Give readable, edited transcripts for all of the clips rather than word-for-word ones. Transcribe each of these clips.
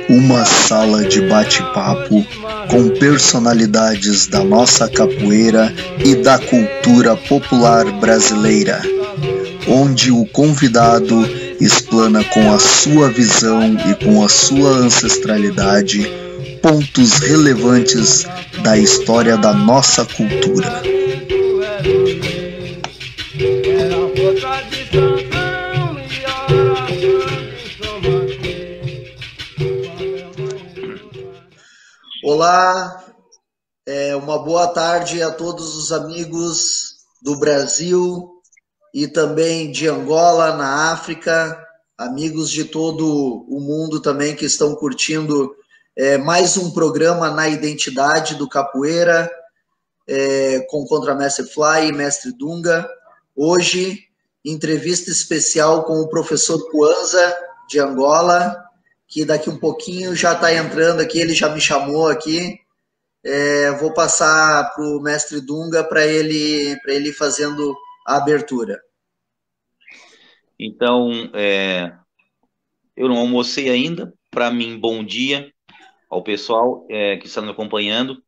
Uma sala de bate-papo com personalidades da nossa capoeira e da cultura popular brasileira, onde o convidado explana com a sua visão e com a sua ancestralidade pontos relevantes da história da nossa cultura. Olá, uma boa tarde a todos os amigos do Brasil e também de Angola, na África, amigos de todo o mundo também que estão curtindo mais um programa na identidade do capoeira, com Contramestre Fly e Mestre Dunga. Hoje, entrevista especial com o professor Kwanza, de Angola, que daqui um pouquinho já está entrando aqui, ele já me chamou aqui. Vou passar para o Mestre Dunga para ele ir fazendo a abertura. Então, eu não almocei ainda. Para mim, bom dia ao pessoal que está nos acompanhando.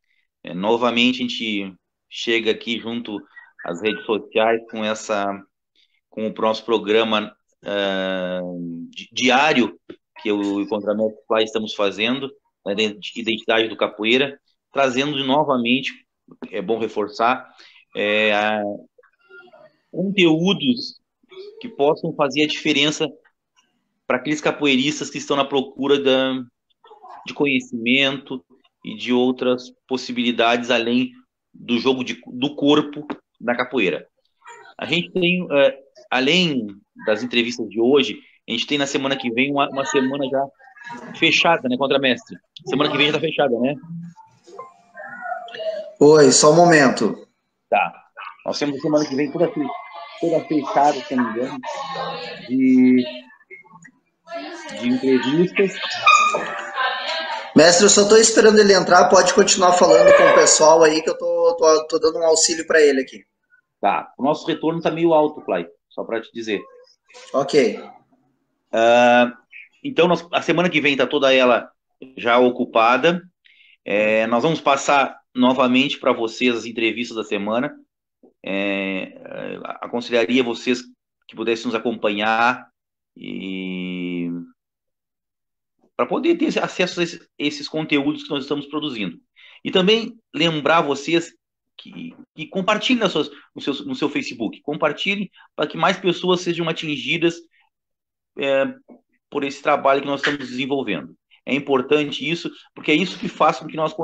Novamente, a gente chega aqui junto às redes sociais com o nosso programa diário que eu e o Contramestre Fly estamos fazendo, na identidade do capoeira, trazendo novamente, é bom reforçar, conteúdos que possam fazer a diferença para aqueles capoeiristas que estão na procura de conhecimento e de outras possibilidades além do jogo do corpo da capoeira. A gente tem, além das entrevistas de hoje, a gente tem na semana que vem uma semana já fechada, né, Contramestre? Semana que vem já está fechada, né? Oi, só um momento. Tá. Nós temos a semana que vem toda fechada, se não me engano, de entrevistas. Mestre, eu só estou esperando ele entrar, pode continuar falando com o pessoal aí, que eu tô dando um auxílio para ele aqui. Tá. O nosso retorno está meio alto, Fly, só para te dizer. Ok. Então, a semana que vem está toda ela já ocupada. Nós vamos passar novamente para vocês as entrevistas da semana. Aconselharia vocês que pudessem nos acompanhar e para poder ter acesso a esses conteúdos que nós estamos produzindo. E também lembrar vocês que compartilhem no seu Facebook. Compartilhem para que mais pessoas sejam atingidas por esse trabalho que nós estamos desenvolvendo. É importante isso, porque é isso que faz com que nós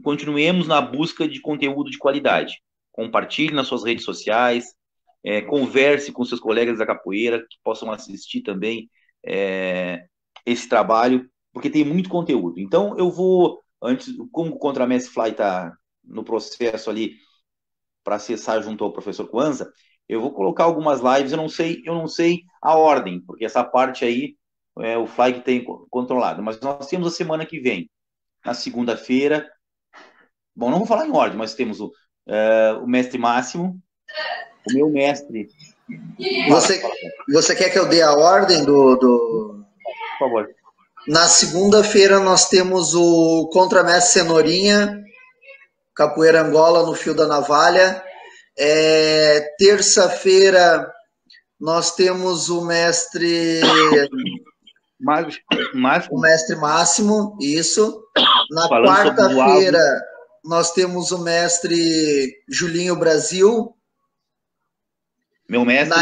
continuemos na busca de conteúdo de qualidade. Compartilhe nas suas redes sociais, converse com seus colegas da capoeira, que possam assistir também esse trabalho, porque tem muito conteúdo. Então, eu vou, antes, como o Contramestre Fly está no processo ali para acessar junto ao professor Kwanza, eu vou colocar algumas lives, eu não sei a ordem, porque essa parte aí o Fly que tem controlado, mas nós temos a semana que vem, na segunda-feira, bom, não vou falar em ordem, mas temos o Mestre Máximo, o meu mestre... Você quer que eu dê a ordem do... Por favor. Na segunda-feira nós temos o Contramestre Cenourinha, Capoeira Angola no Fio da Navalha. Terça-feira nós temos o mestre... Máximo. O mestre Máximo, isso. Na quarta-feira nós temos o mestre Julinho Brasil. Meu mestre.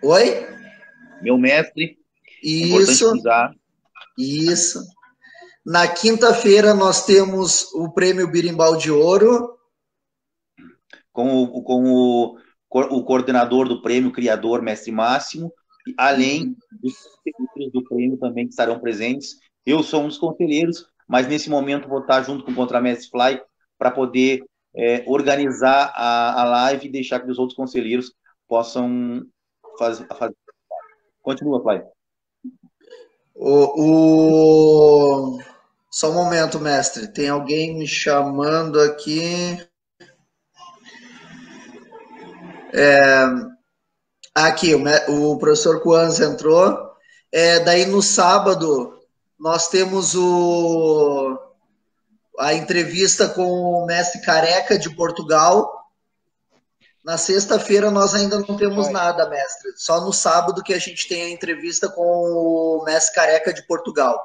Oi? Meu mestre. Isso. Isso. Na quinta-feira nós temos o prêmio Birimbau de Ouro. Com o coordenador do prêmio, criador, mestre Máximo, além dos conselheiros do prêmio também que estarão presentes. Eu sou um dos conselheiros, mas nesse momento vou estar junto com o Contramestre Fly para poder organizar a live e deixar que os outros conselheiros possam fazer. Continua, Fly. Só um momento, mestre. Tem alguém me chamando aqui. Aqui, o professor Kwanza entrou. Daí no sábado nós temos a entrevista com o mestre Careca de Portugal. Na sexta-feira nós ainda não temos nada, mestre. Só no sábado que a gente tem a entrevista com o mestre Careca de Portugal.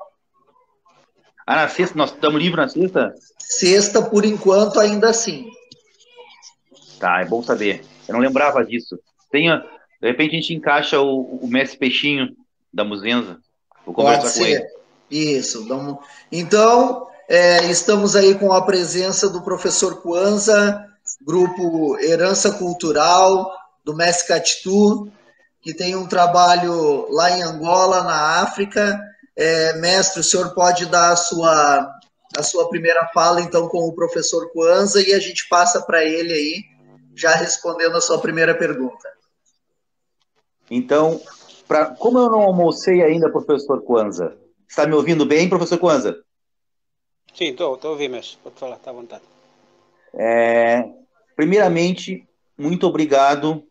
Na sexta? Nós estamos livres na sexta? Sexta, por enquanto, ainda assim. Tá, é bom saber. Eu não lembrava disso. De repente a gente encaixa o mestre Peixinho da Muzenza. Vou conversar com ele. Isso. Então, estamos aí com a presença do professor Kwanza, grupo Herança Cultural, do mestre Catitu, que tem um trabalho lá em Angola, na África. Mestre, o senhor pode dar a sua primeira fala, então, com o professor Kwanza, e a gente passa para ele aí, já respondendo a sua primeira pergunta. Então, como eu não almocei ainda, professor Kwanza, está me ouvindo bem, professor Kwanza? Sim, estou ouvindo, mestre. Pode falar, está à vontade. Primeiramente, muito obrigado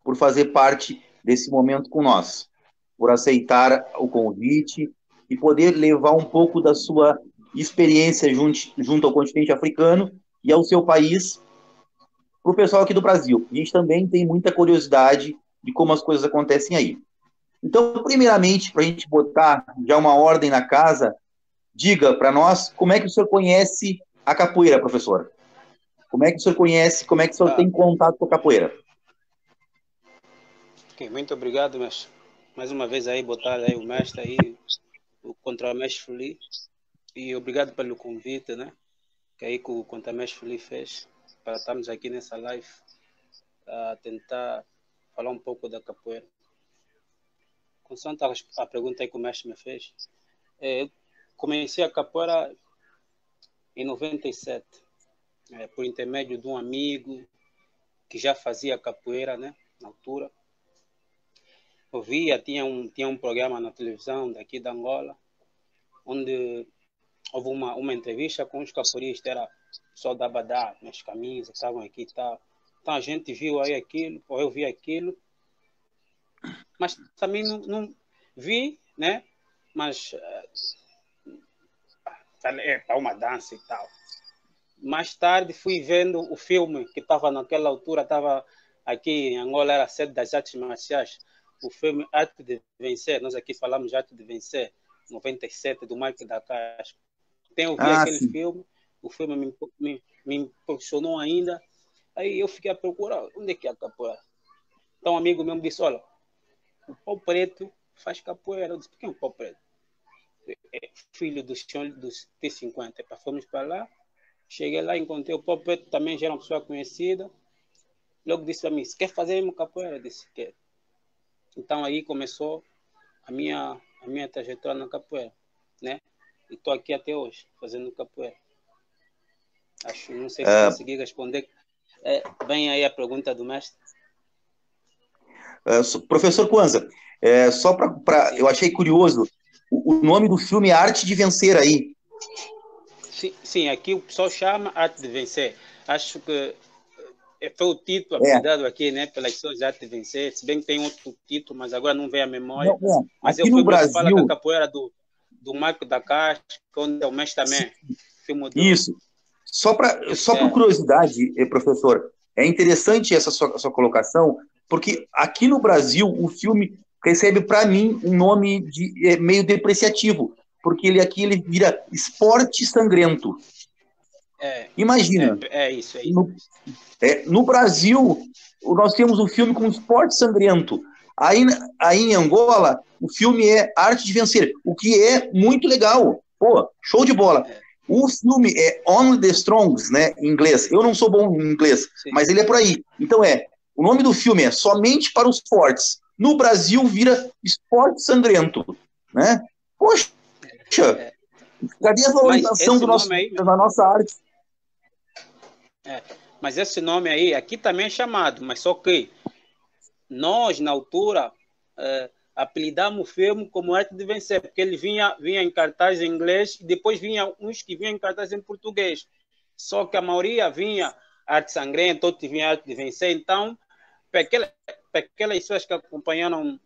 por fazer parte desse momento com nós, por aceitar o convite e poder levar um pouco da sua experiência junto ao continente africano e ao seu país para o pessoal aqui do Brasil. A gente também tem muita curiosidade de como as coisas acontecem aí. Então, primeiramente, para a gente botar já uma ordem na casa, diga para nós como é que o senhor conhece a capoeira, professor. Como é que o senhor conhece, como é que o senhor tem contato com a capoeira? Okay, muito obrigado, mestre. Mais uma vez aí, botar aí o mestre aí, o contramestre Fuli. E obrigado pelo convite, né? Que aí que o contramestre Fuli fez para estarmos aqui nessa live a tentar falar um pouco da capoeira. Consoante a pergunta aí que o mestre me fez, eu comecei a capoeira em 97, por intermédio de um amigo que já fazia capoeira, né? Na altura. Eu via, tinha um programa na televisão daqui da Angola, onde houve uma entrevista com os capoeiristas, era só da Badá, nas camisas, estavam aqui e tal. Então a gente viu aí aquilo, ou eu vi aquilo, mas também não vi, né? Mas é uma dança e tal. Mais tarde fui vendo o filme que estava naquela altura, estava aqui em Angola, era a sede das artes marciais, o filme Arte de Vencer, nós aqui falamos de Arte de Vencer, 97, do Mike da Casca. Então eu vi aquele filme, o filme me impressionou ainda, aí eu fiquei a procurar, onde é que é a capoeira? Então um amigo meu me disse, olha, o pau preto faz capoeira. Eu disse, por que é um pau preto? É filho dos T50. Fomos para lá, cheguei lá, encontrei o pau preto, também já era uma pessoa conhecida. Logo disse para mim, você quer fazer mesmo capoeira? Eu disse, quero. Então aí começou a minha trajetória na capoeira, né? E estou aqui até hoje, fazendo capoeira. Não sei se consegui responder bem aí a pergunta do mestre. Professor Kwanza, só para eu achei curioso, o nome do filme é Arte de Vencer aí. Sim, aqui o pessoal chama Arte de Vencer. Acho que foi o título apelidado aqui, né, pelas pessoas de Arte de Vencer, se bem que tem outro título, mas agora não vem à memória. Mas aqui no Brasil fala que a capoeira do Marco da Caixa, onde é o mestre também. Isso. Só por curiosidade, professor, é interessante essa sua colocação, porque aqui no Brasil o filme recebe, para mim, um nome meio depreciativo, porque ele vira Esporte Sangrento. Imagina. Isso aí. No Brasil, nós temos um filme com Esporte Sangrento. Aí em Angola, o filme é Arte de Vencer, o que é muito legal. Pô, show de bola. O filme é Only the Strongs, né, em inglês. Eu não sou bom em inglês, mas ele é por aí. Então o nome do filme é Somente para os Fortes. No Brasil vira Esporte Sangrento, né? Poxa, cadê a valorização da nossa arte? Mas esse nome aí, aqui também é chamado, mas só que nós, na altura, apelidamos o filme como Arte de Vencer, porque ele vinha em cartaz em inglês e depois vinha uns que vinham em cartaz em português. Só que a maioria vinha Arte Sangrenta, outros vinha Arte de Vencer. Então, para aquelas pessoas que acompanharam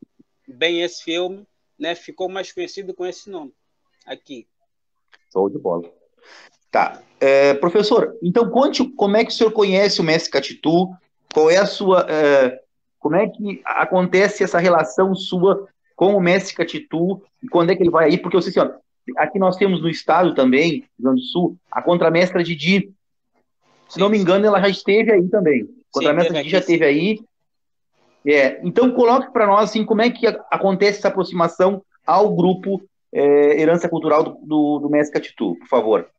bem esse filme, né, ficou mais conhecido com esse nome aqui. Show de bola. Tá. Professor, então conte como é que o senhor conhece o mestre Catitu, qual é a sua... como é que acontece essa relação sua com o mestre Catitu e quando é que ele vai aí? Porque eu sei assim, ó, aqui nós temos no estado também, Rio Grande do Sul, a contramestra Didi. Se não me engano, ela já esteve aí também. A contramestra Didi já esteve aí. Então, coloque para nós assim, como é que acontece essa aproximação ao grupo Herança Cultural do mestre Catitu, por favor.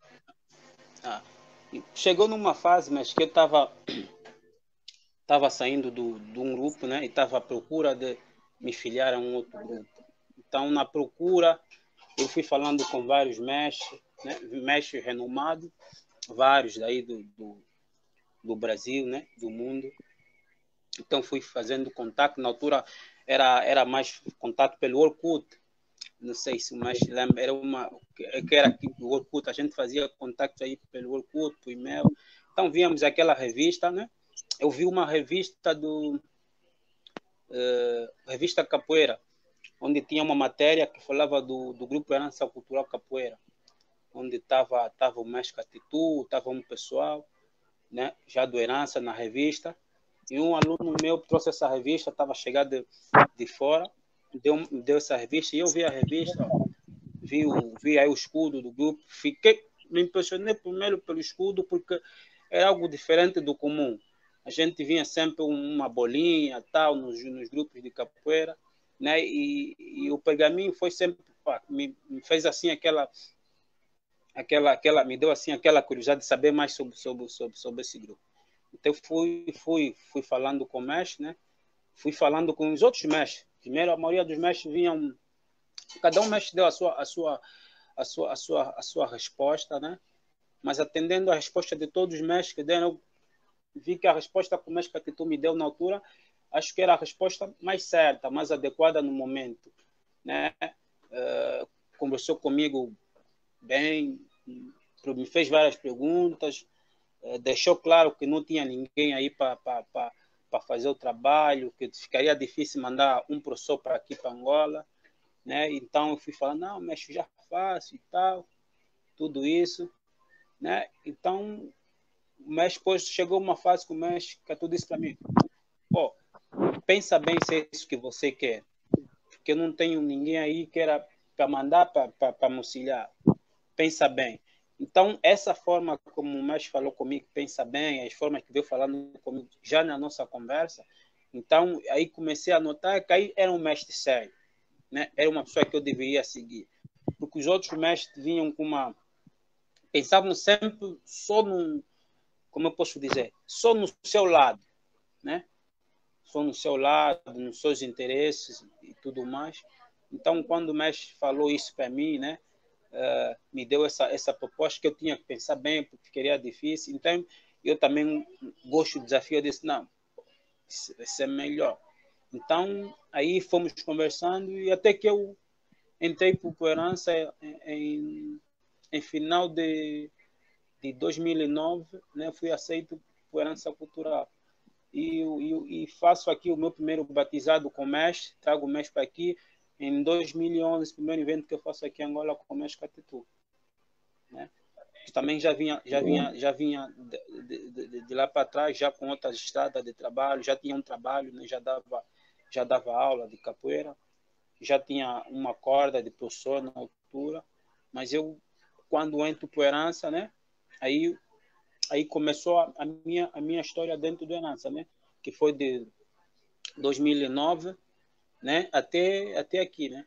Chegou numa fase, mas que eu estava saindo de um grupo, né, e estava à procura de me filiar a um outro grupo. Então, na procura, eu fui falando com vários mestres, né, mestres renomados, vários daí do Brasil, né, do mundo. Então, fui fazendo contato. Na altura, era mais contato pelo Orkut. Não sei se o mestre lembra, era aqui o Orkut, a gente fazia contato aí pelo Orkut, por e-mail. Então, víamos aquela revista, né? Eu vi uma revista revista Capoeira, onde tinha uma matéria que falava do grupo Herança Cultural Capoeira, onde estava o mestre Catitu, estava um pessoal, né, já do Herança na revista, e um aluno meu trouxe essa revista, estava chegado de fora, deu essa revista, e eu vi a revista, vi aí o escudo do grupo, me impressionei primeiro pelo escudo, porque era algo diferente do comum. A gente vinha sempre uma bolinha, tal, nos grupos de capoeira, né? E o pergaminho foi sempre, me fez assim me deu assim aquela curiosidade de saber mais sobre esse grupo. Então fui falando com o mestre, né? Fui falando com os outros mestres. Primeiro, a maioria dos mestres vinham, cada um mestre deu a sua resposta, né? Mas atendendo a resposta de todos os mestres que deram, eu vi que a resposta que o mestre Catitu me deu na altura, acho que era a resposta mais certa, mais adequada no momento, né? Conversou comigo bem, me fez várias perguntas, deixou claro que não tinha ninguém aí para fazer o trabalho, que ficaria difícil mandar um professor para aqui, para Angola, né? Então eu fui falar, não, mestre, já faço e tal, tudo isso, né? Então, mas depois chegou uma fase que o mestre Catitu disse para mim, pô, pensa bem se é isso que você quer, porque eu não tenho ninguém aí que era para mandar para me auxiliar. Pensa bem. Então, essa forma como o mestre falou comigo, pensa bem, as formas que veio falando comigo já na nossa conversa, então, aí comecei a notar que aí era um mestre sério, né? Era uma pessoa que eu deveria seguir. Porque os outros mestres vinham com pensavam sempre só como eu posso dizer, só no seu lado, né? Só no seu lado, nos seus interesses e tudo mais. Então, quando o mestre falou isso para mim, né? Me deu essa proposta que eu tinha que pensar bem, porque queria difícil. Então, eu também gosto do desafio. Eu disse, não, isso vai ser melhor. Então, aí fomos conversando e até que eu entrei para o Herança em final de 2009, né? Fui aceito por Herança Cultural. E faço aqui o meu primeiro batizado com o mestre, trago o mestre para aqui, em 2011, o primeiro evento que eu faço aqui em Angola com o mestre Catitu, né? Também já vinha de lá para trás, já com outras estradas de trabalho, já tinha um trabalho, né? Já dava aula de capoeira, já tinha uma corda de professor na altura, mas eu, quando entro para Herança, né? Aí começou a minha história dentro do Herança, né? Que foi de 2009, né? Até aqui, né?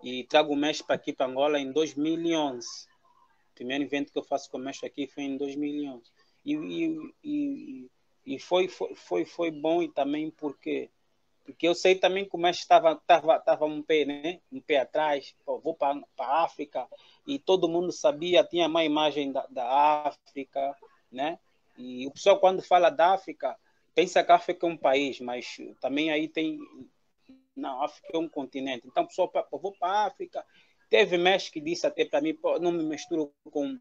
E trago o mestre para aqui, para Angola, em 2011. O primeiro evento que eu faço com o mestre aqui foi em 2011. E foi bom e também porque eu sei também que o mestre estava um pé, né? Um pé atrás, vou para a África, e todo mundo sabia, tinha uma imagem da África, né? E o pessoal, quando fala da África, pensa que a África é um país, mas também aí tem... Não, a África é um continente. Então, o pessoal, vou para a África. Teve mestre que disse até para mim, não me misturo com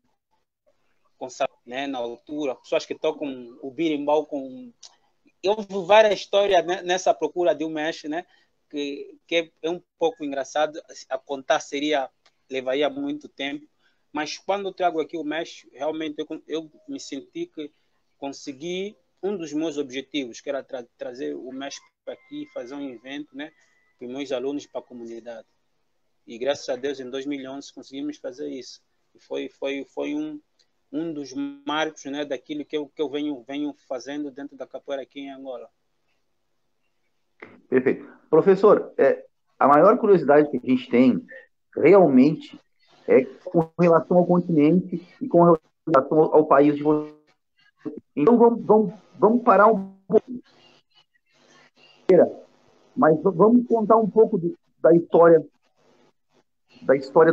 né, na altura, pessoas que tocam o birimbau com... houve várias histórias nessa procura de um mestre, né? Que é um pouco engraçado. A contar levaria muito tempo. Mas quando eu trago aqui o mestre, realmente eu me senti que consegui um dos meus objetivos, que era trazer o mestre para aqui, fazer um evento, né? Com meus alunos para a comunidade. E graças a Deus, em 2011, conseguimos fazer isso. E foi um dos marcos, né, daquilo que eu venho fazendo dentro da capoeira aqui em Angola. Perfeito. Professor, a maior curiosidade que a gente tem realmente é com relação ao continente e com relação ao país de vocês. Então vamos parar um pouco, mas vamos contar um pouco da história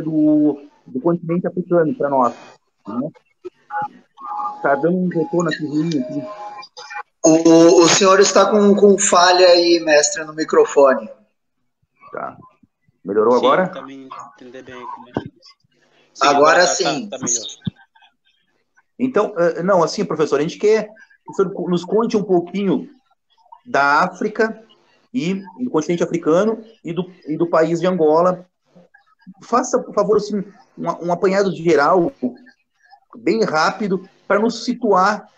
do continente africano para nós. Né? Tá dando um retorno aqui ruim aqui. O senhor está com falha aí, mestre, no microfone. Tá. Melhorou sim, agora? Também entender bem como é que sim, agora sim. Tá melhor. Então, não, assim, professor, a gente quer que o senhor nos conte um pouquinho da África e do continente africano e do país de Angola. Faça, por favor, assim, um apanhado geral, bem rápido, para nos situar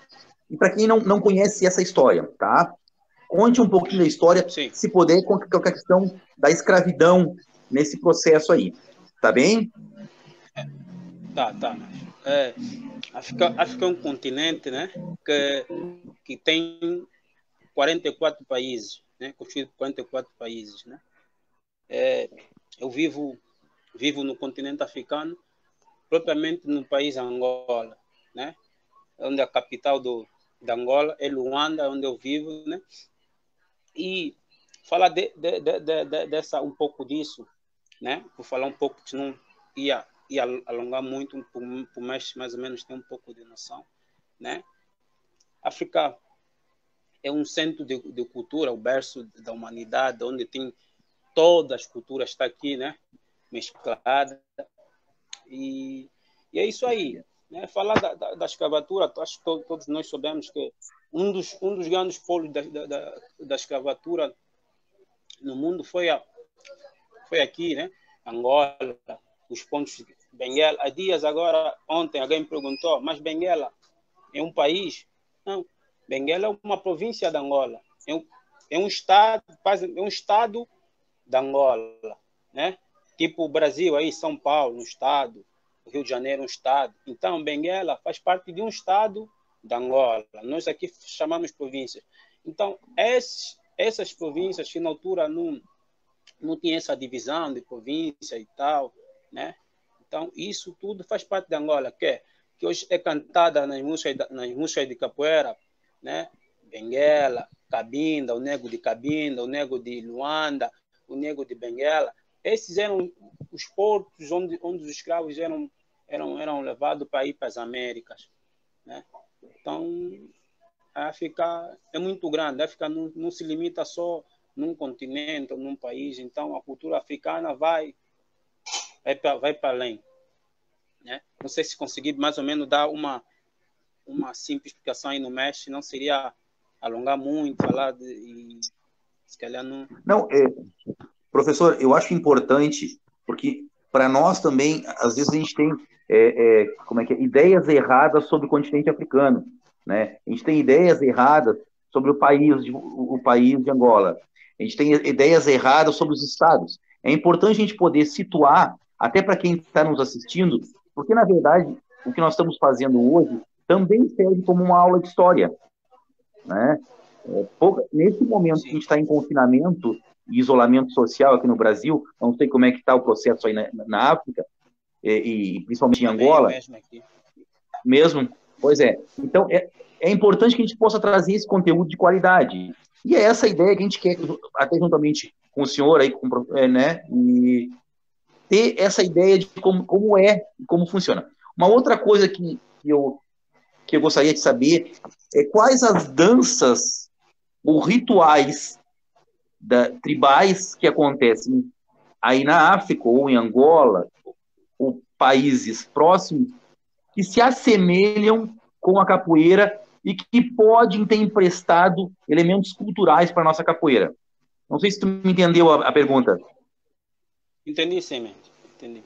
e para quem não conhece essa história, tá? Conte um pouquinho da história, Sim. se puder, com a questão da escravidão nesse processo aí. Tá bem? Tá. África é um continente, né, que tem 44 países, né, constituído por 44 países, né. Eu vivo no continente africano, propriamente no país Angola, né, onde a capital da Angola é Luanda, onde eu vivo, né. E falar dessa um pouco disso, né? Vou falar um pouco, que não ia alongar muito, por mais ou menos ter um pouco de noção, né? África é um centro de cultura, o berço da humanidade, onde tem todas as culturas, está aqui, né? Mesclada. E é isso aí. Né? Falar da escravatura, acho que todos nós sabemos que um dos grandes polos da escravatura no mundo foi aqui, né? Angola, os pontos de Benguela. Há dias agora, ontem, alguém me perguntou, mas Benguela é um país? Não, Benguela é uma província da Angola. É um estado da Angola, né? Tipo o Brasil aí, São Paulo, um estado, o Rio de Janeiro, um estado. Então, Benguela faz parte de um estado da Angola. Nós aqui chamamos províncias. Então, essas províncias que na altura não tinha essa divisão de província e tal, né? Então, isso tudo faz parte da Angola, que hoje é cantada nas músicas de capoeira, né? Benguela, Cabinda, o nego de Cabinda, o nego de Luanda, o nego de Benguela. Esses eram os portos onde os escravos eram levados para ir para as Américas, né? Então, a África é muito grande. A África não se limita só num continente ou num país. Então, a cultura africana vai para além, né? Não sei se consegui mais ou menos dar uma simples explicação aí no mestre, não seria alongar muito, falar e se calhar não... Não, professor, eu acho importante, porque para nós também, às vezes a gente tem ideias erradas sobre o continente africano, né? A gente tem ideias erradas sobre o país de Angola. A gente tem ideias erradas sobre os estados. É importante a gente poder situar, até para quem está nos assistindo, porque, na verdade, o que nós estamos fazendo hoje também serve como uma aula de história, né? Nesse momento que a gente está em confinamento e isolamento social aqui no Brasil, não sei como é que está o processo aí na África, e principalmente em Angola. Mesmo? Pois é. Então, é importante que a gente possa trazer esse conteúdo de qualidade. E é essa ideia que a gente quer, até juntamente com o senhor aí, né? E ter essa ideia de como é e como funciona. Uma outra coisa que eu gostaria de saber é quais as danças ou rituais tribais que acontecem aí na África ou em Angola, ou países próximos, que se assemelham com a capoeira e que podem ter emprestado elementos culturais para a nossa capoeira. Não sei se tu me entendeu a pergunta. Entendi, sim, man. Entendi.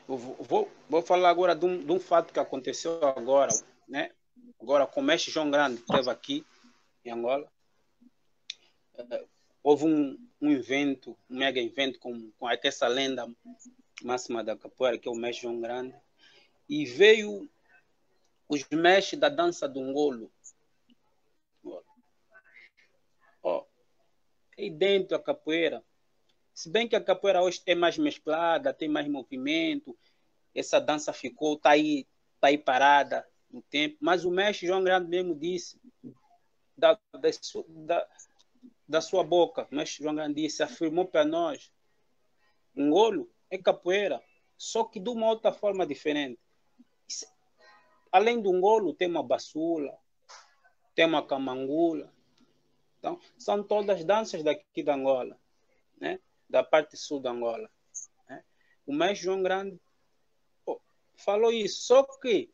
Eu vou falar agora de um fato que aconteceu agora, né? Agora, com o mestre João Grande, que esteve aqui em Angola, houve um evento, um mega evento com essa lenda máxima da capoeira, que é o mestre João Grande, e veio os mestres da dança do Ngolo. Ó, aí dentro da capoeira, se bem que a capoeira hoje é mais mesclada, tem mais movimento, essa dança ficou, tá aí parada no tempo, mas o mestre João Grande mesmo disse, da sua boca, o mestre João Grande disse, afirmou para nós, Ngolo é capoeira, só que de uma outra forma diferente. Além do Ngolo, tem uma baçula, tem uma camangula. Então, são todas danças daqui da Angola, né? Da parte sul da Angola. Né? O mestre João Grande falou isso, só que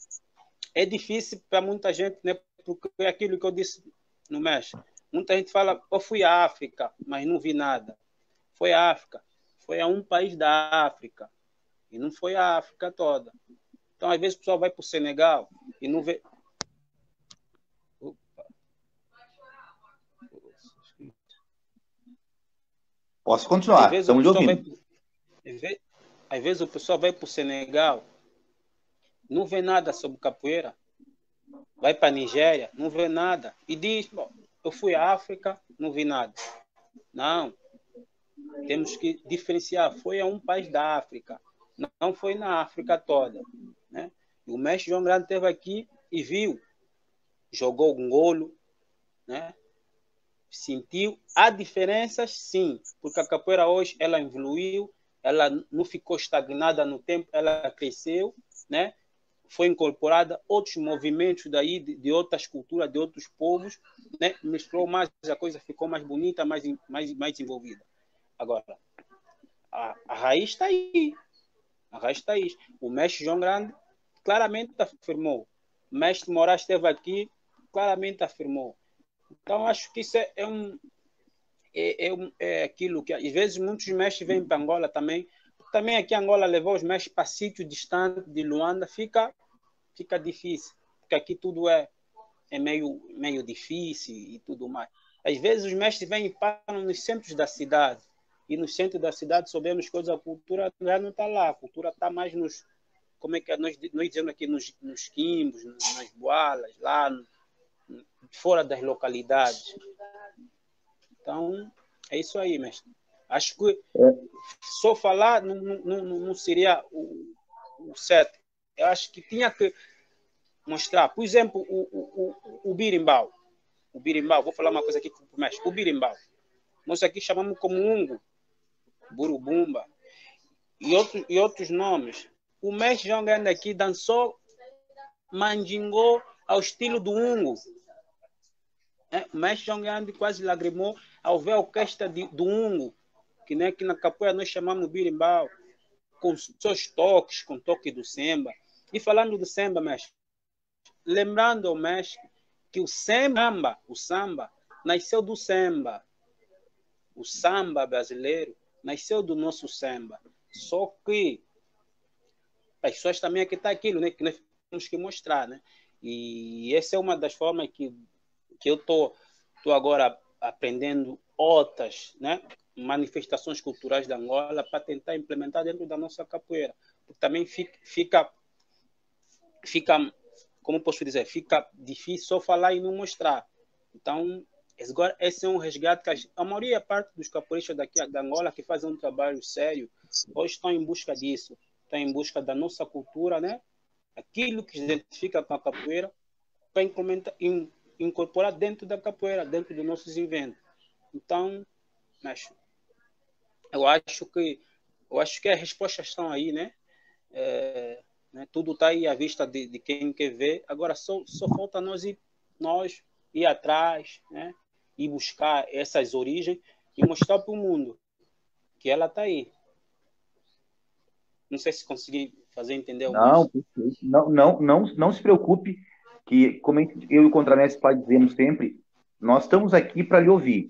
é difícil para muita gente, né? Porque é aquilo que eu disse no mestre. Muita gente fala, eu fui à África, mas não vi nada. Foi à África, foi a um país da África, e não foi a África toda. Então, às vezes, o pessoal vai para o Senegal e não vê. Posso continuar, estamos lhe ouvindo. Às vezes o pessoal vai para o Senegal, não vê nada sobre capoeira, vai para a Nigéria, não vê nada, e diz, bom, eu fui à África, não vi nada. Não, temos que diferenciar, foi a um país da África, não foi na África toda. Né? E o mestre João Grande esteve aqui e viu, jogou um golo, né? Sentiu. Há diferenças, sim, porque a capoeira hoje ela evoluiu, ela não ficou estagnada no tempo, ela cresceu, né? Foi incorporada outros movimentos daí de outras culturas, de outros povos, né? Misturou mais, a coisa ficou mais bonita, mais envolvida. Agora, a raiz está aí. A raiz está aí. O mestre João Grande claramente afirmou. O mestre Moraes esteve aqui, claramente afirmou. Então, acho que isso é aquilo que, às vezes, muitos mestres vêm para Angola também. Também aqui Angola levou os mestres para sítios distantes de Luanda, fica difícil, porque aqui tudo é meio difícil e tudo mais. Às vezes, os mestres vêm e param nos centros da cidade, e no centro da cidade sabemos que a cultura já não está lá, a cultura está mais nos, como é que nós dizemos aqui, nos quimbos, nas boalas, lá fora das localidades. Então, é isso aí, mestre. Acho que só falar não seria o certo. Eu acho que tinha que mostrar, por exemplo, o birimbau. O birimbau, vou falar uma coisa aqui para o mestre. O birimbau, nós aqui chamamos como ungo, burubumba e outros nomes. O mestre João Grande aqui dançou mandingô ao estilo do ungo. O mestre João Grande quase lagrimou ao ver a orquestra do ungo, que na capoeira nós chamamos birimbau, com seus toques, com toque do samba. E falando do samba, mestre, lembrando ao mestre que o samba, nasceu do samba. O samba brasileiro nasceu do nosso samba. Só que as pessoas também aqui está aquilo, né, que nós temos que mostrar, né? E essa é uma das formas que eu estou agora aprendendo outras, né, manifestações culturais da Angola para tentar implementar dentro da nossa capoeira. Porque também fica, como posso dizer, fica difícil só falar e não mostrar. Então, esse é um resgate que a maioria parte dos capoeiristas daqui da Angola que fazem um trabalho sério, hoje estão em busca disso, estão em busca da nossa cultura, né? Aquilo que se identifica com a capoeira, para incorporar dentro da capoeira, dentro dos nossos inventos. Então, eu acho que as respostas estão aí, né? Tudo está aí à vista de quem quer ver. Agora só falta nós ir atrás, né? E buscar essas origens e mostrar para o mundo que ela está aí. Não sei se consegui fazer entender o Não se preocupe. que, como eu e o Contramestre Fly dizemos sempre, nós estamos aqui para lhe ouvir.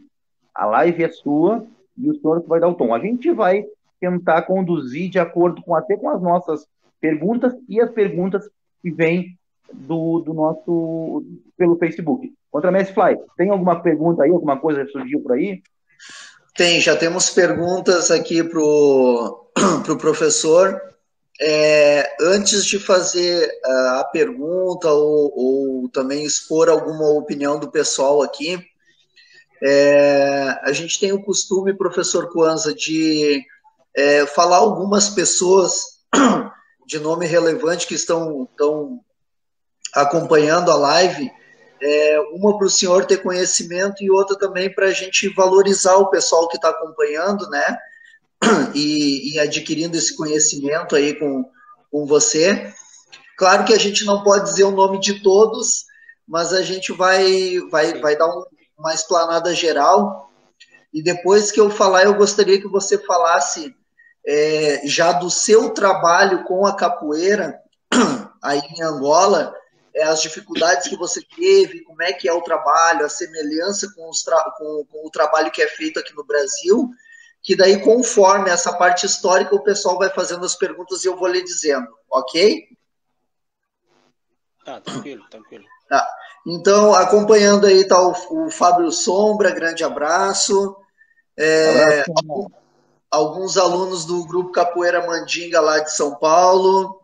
A live é sua e o senhor que vai dar o tom. A gente vai tentar conduzir de acordo com até com as nossas perguntas e as perguntas que vêm do nosso pelo Facebook. Contramestre Fly, tem alguma pergunta aí, alguma coisa que surgiu por aí? Tem, já temos perguntas aqui para o professor. Antes de fazer a pergunta ou também expor alguma opinião do pessoal aqui, a gente tem o costume, professor Kwanza, de falar algumas pessoas de nome relevante que estão acompanhando a live, uma para o senhor ter conhecimento e outra também para a gente valorizar o pessoal que está acompanhando, né? E adquirindo esse conhecimento aí com você. Claro que a gente não pode dizer o nome de todos, mas a gente vai dar uma explanada geral. E depois que eu falar, eu gostaria que você falasse já do seu trabalho com a capoeira aí em Angola, as dificuldades que você teve, como é que é o trabalho, a semelhança com o trabalho que é feito aqui no Brasil, que daí, conforme essa parte histórica, o pessoal vai fazendo as perguntas e eu vou lhe dizendo, ok? Tranquilo, tranquilo. Tá. Então, acompanhando aí está o Fábio Sombra, grande abraço. Alguns alunos do Grupo Capoeira Mandinga lá de São Paulo.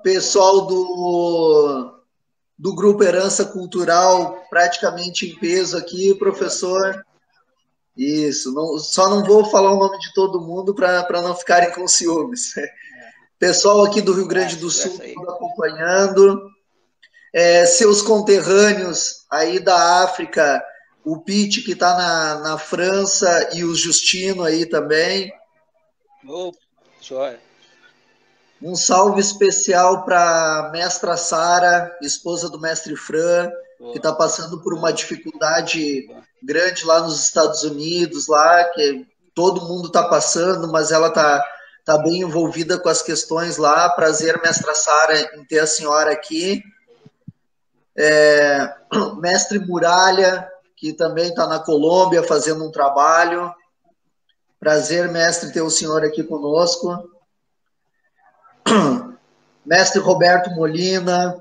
Pessoal do Grupo Herança Cultural, praticamente em peso aqui, professor. Isso, só não vou falar o nome de todo mundo para não ficarem com ciúmes. Pessoal aqui do Rio Grande do Sul acompanhando. Seus conterrâneos aí da África, o Pete, que está na França, e o Justino aí também. Joia. Um salve especial para a mestra Sara, esposa do mestre Fran, que está passando por uma dificuldade grande lá nos Estados Unidos, lá que todo mundo está passando, mas ela tá bem envolvida com as questões lá. Prazer, mestra Sara, em ter a senhora aqui. Mestre Muralha, que também está na Colômbia fazendo um trabalho. Prazer, mestre, ter o senhor aqui conosco. Mestre Roberto Molina,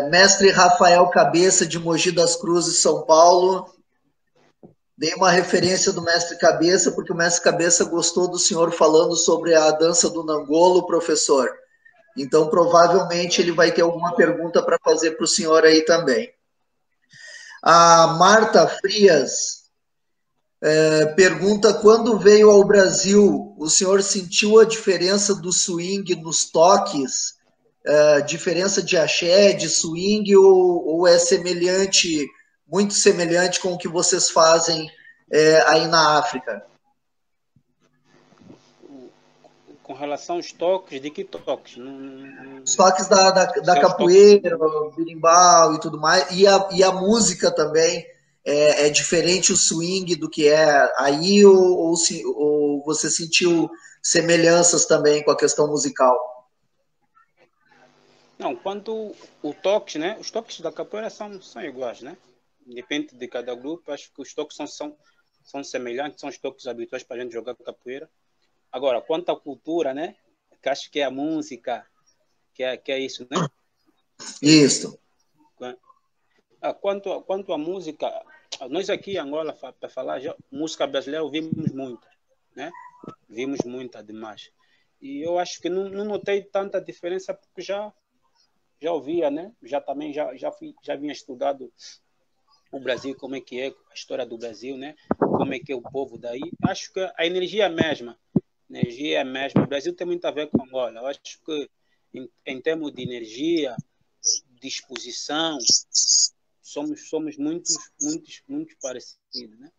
mestre Rafael Cabeça, de Mogi das Cruzes, São Paulo. Dei uma referência do mestre Cabeça, porque o mestre Cabeça gostou do senhor falando sobre a dança do Nangolo, professor. Então, provavelmente, ele vai ter alguma pergunta para fazer para o senhor aí também. A Marta Frias pergunta: quando veio ao Brasil, o senhor sentiu a diferença do swing nos toques? Diferença de axé, de swing, ou é semelhante, muito semelhante com o que vocês fazem aí na África? Com relação aos toques, de que toques? Os toques da capoeira, berimbau e tudo mais, e a música também. É diferente o swing do que é aí, ou você sentiu semelhanças também com a questão musical? Não, quanto o toques, né? Os toques da capoeira são iguais, né? Depende de cada grupo. Acho que os toques são semelhantes, são os toques habituais para a gente jogar capoeira. Agora, quanto à cultura, né? Que acho que é a música, que é isso, né? Isso. Quanto à música, nós aqui em Angola, para falar, música brasileira ouvimos muito, né? Vimos muita demais. E eu acho que não notei tanta diferença, porque já ouvia, né? Já vinha estudado o Brasil, como é que é a história do Brasil, né? Como é que é o povo daí. Acho que a energia é a mesma. Energia é a mesma. O Brasil tem muito a ver com Angola. Eu acho que em termos de energia, disposição, somos muito parecidos, né?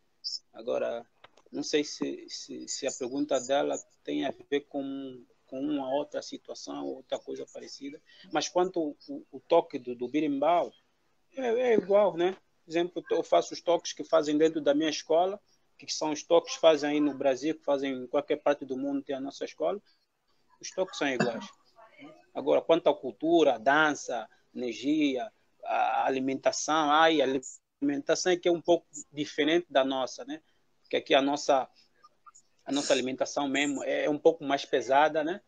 Agora, não sei se a pergunta dela tem a ver com uma outra situação, outra coisa parecida, mas quanto o toque do berimbau, é igual, né? Por exemplo, eu faço os toques que fazem dentro da minha escola, que são os toques que fazem aí no Brasil, que fazem em qualquer parte do mundo, tem a nossa escola. Os toques são iguais. Agora, quanto à cultura, dança, energia, a alimentação, a alimentação é que é um pouco diferente da nossa, né? Porque aqui a nossa alimentação mesmo é um pouco mais pesada, né?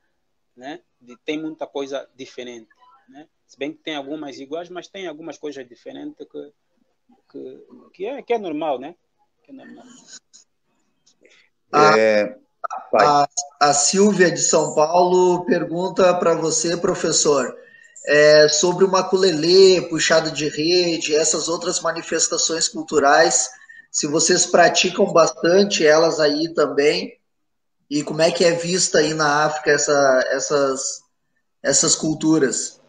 Tem muita coisa diferente, né? Se bem que tem algumas iguais, mas tem algumas coisas diferentes que é normal, né? Que é normal. A Silvia de São Paulo pergunta para você, professor, sobre o maculelê, puxada de rede, essas outras manifestações culturais, se vocês praticam bastante elas aí também, e como é que é vista aí na África essas culturas?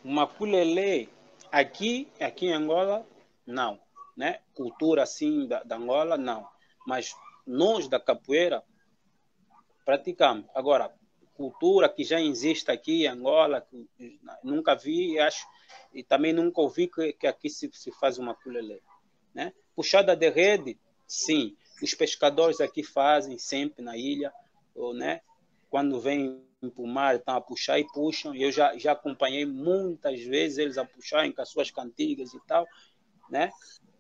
O maculelê, aqui em Angola, não, né? Cultura assim da Angola, não. Mas nós da capoeira praticamos. Agora, cultura que já existe aqui em Angola, que nunca vi, acho, e também nunca ouvi que aqui se faz uma maculelê, né? Puxada de rede, sim. Os pescadores aqui fazem sempre na ilha, ou, né? Quando vêm para o mar, estão a puxar e puxam. Eu já acompanhei muitas vezes eles a puxarem com as suas cantigas e tal, né?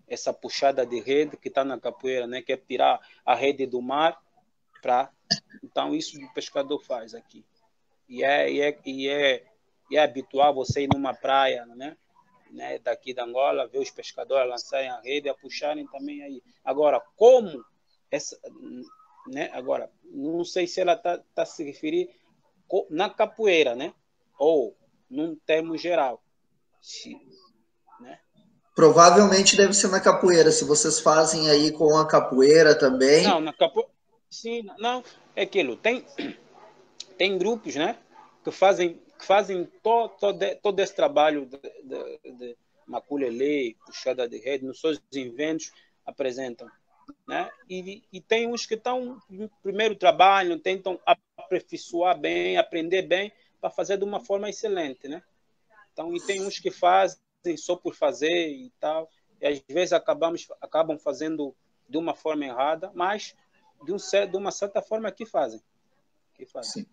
Essa puxada de rede que está na capoeira, né? Que é tirar a rede do mar para... Então, isso o pescador faz aqui. E é habitual você ir numa praia, né? Daqui da Angola, ver os pescadores lançarem a rede e a puxarem também aí. Agora, como essa... Né? Agora, não sei se ela está a se referir na capoeira, né? Ou num termo geral. Né? Provavelmente deve ser na capoeira, se vocês fazem aí com a capoeira também. Não, na capoeira... Sim, não, é aquilo. Tem grupos, né? Que fazem todo esse trabalho de maculelê, puxada de rede, nos seus inventos apresentam. Né? E tem uns que estão no primeiro trabalho, tentam aperfeiçoar bem, aprender bem, para fazer de uma forma excelente, né? Então, e tem uns que fazem só por fazer e tal, e às vezes acabam fazendo de uma forma errada, mas de uma certa forma que fazem. Sim.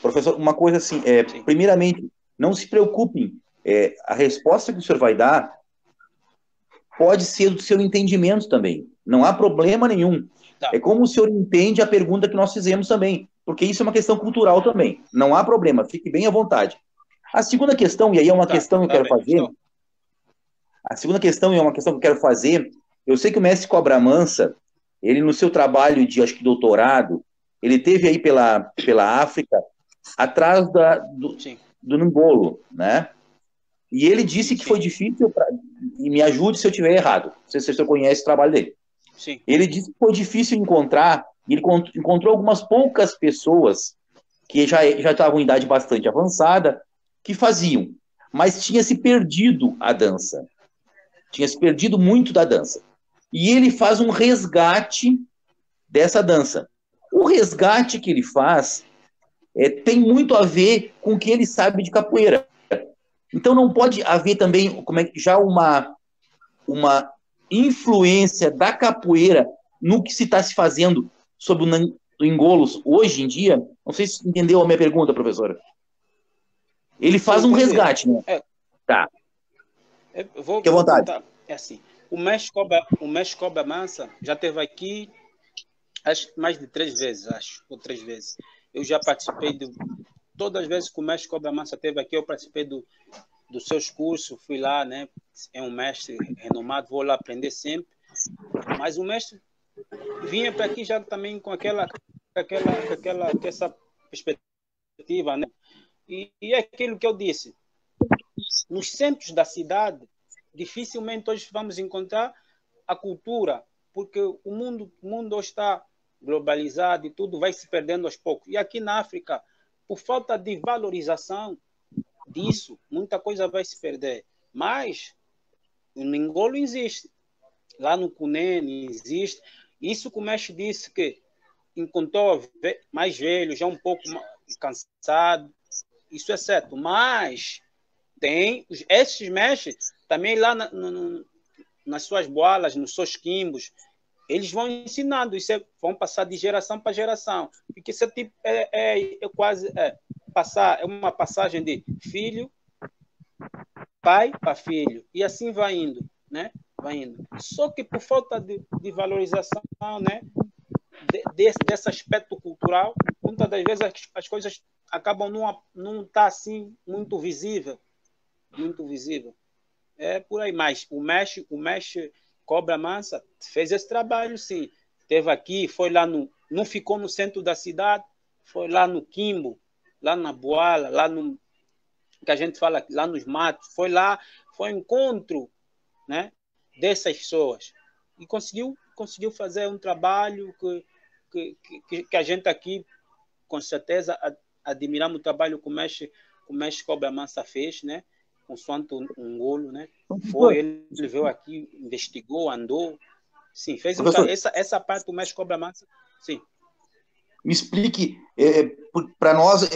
Professor, uma coisa assim, primeiramente, não se preocupem, a resposta que o senhor vai dar pode ser do seu entendimento também. Não há problema nenhum. Tá. É como o senhor entende a pergunta que nós fizemos também, porque isso é uma questão cultural também. Não há problema, fique bem à vontade. A segunda questão, e aí é uma questão que eu quero fazer. Estou. A segunda questão, e é uma questão que eu quero fazer. Eu sei que o mestre Cobra Mansa, ele no seu trabalho de, acho que, doutorado, ele teve aí pela África, atrás do Ngolo, né? E ele disse que foi difícil, e me ajude se eu estiver errado, não sei se você conhece o trabalho dele. Sim. Ele disse que foi difícil encontrar, e ele encontrou algumas poucas pessoas que já estavam em idade bastante avançada, que faziam, mas tinha se perdido a dança. Tinha se perdido muito da dança. E ele faz um resgate dessa dança. O resgate que ele faz tem muito a ver com o que ele sabe de capoeira. Então não pode haver também já uma influência da capoeira no que se está se fazendo sobre o engolos hoje em dia. Não sei se entendeu a minha pergunta, professora. Ele faz um resgate, né? Tá. Fique à vontade. Contar. É assim, o mestre Cobra Mansa já esteve aqui acho mais de 3 vezes, ou 3 vezes. Eu já participei de todas as vezes que o mestre Cobra Mansa esteve aqui, eu participei dos seus cursos, fui lá, né? É um mestre renomado, vou lá aprender sempre. Mas o mestre vinha para aqui já também com essa perspectiva, né? E é aquilo que eu disse. Nos centros da cidade, dificilmente hoje vamos encontrar a cultura, porque o mundo hoje está globalizado e tudo vai se perdendo aos poucos. E aqui na África, por falta de valorização disso, muita coisa vai se perder. Mas no Ngolo existe, lá no Cunene existe. Isso que o mestre disse que encontrou mais velho, já um pouco cansado, isso é certo. Mas tem esses mestres também lá nas suas boalas, nos seus quimbos, eles vão ensinando, vão passar de geração para geração, porque isso é, tipo, quase passar, é uma passagem de filho, pai para filho, e assim vai indo, né? Vai indo. Só que por falta de valorização, né? Desse aspecto cultural, muitas das vezes as coisas acabam não tá assim muito visível, é por aí. Mas o Mestre Cobra Mansa fez esse trabalho, sim, teve aqui, foi lá não ficou no centro da cidade, foi lá no Quimbo, lá na Boala, lá no que a gente fala lá nos matos, foi lá, foi um encontro, né, dessas pessoas e conseguiu fazer um trabalho que a gente aqui, com certeza, admiramos o trabalho que o Mestre Cobra Mansa fez, né? Consoante um golo, né? Ele veio aqui, investigou, andou, sim, fez essa parte do Mestre Cobra Mansa, sim. Me explique, para nós,